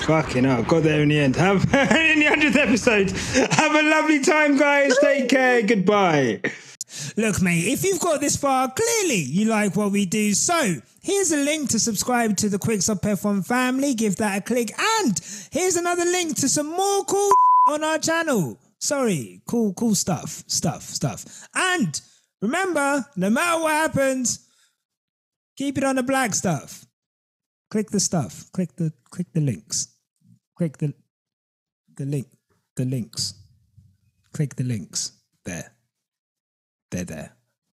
Speaker 1: Fucking hell, got there in the end. In the 100th episode. Have a lovely time, guys. Take care. Goodbye.
Speaker 4: Look, mate, if you've got this far, clearly you like what we do. So here's a link to subscribe to the Quicks Up F1 family. Give that a click. And here's another link to some more cool on our channel. Sorry, cool stuff. And remember, no matter what happens, keep it on the black stuff. Click the stuff. Click the links. Click the links. Click the links. There. They're there.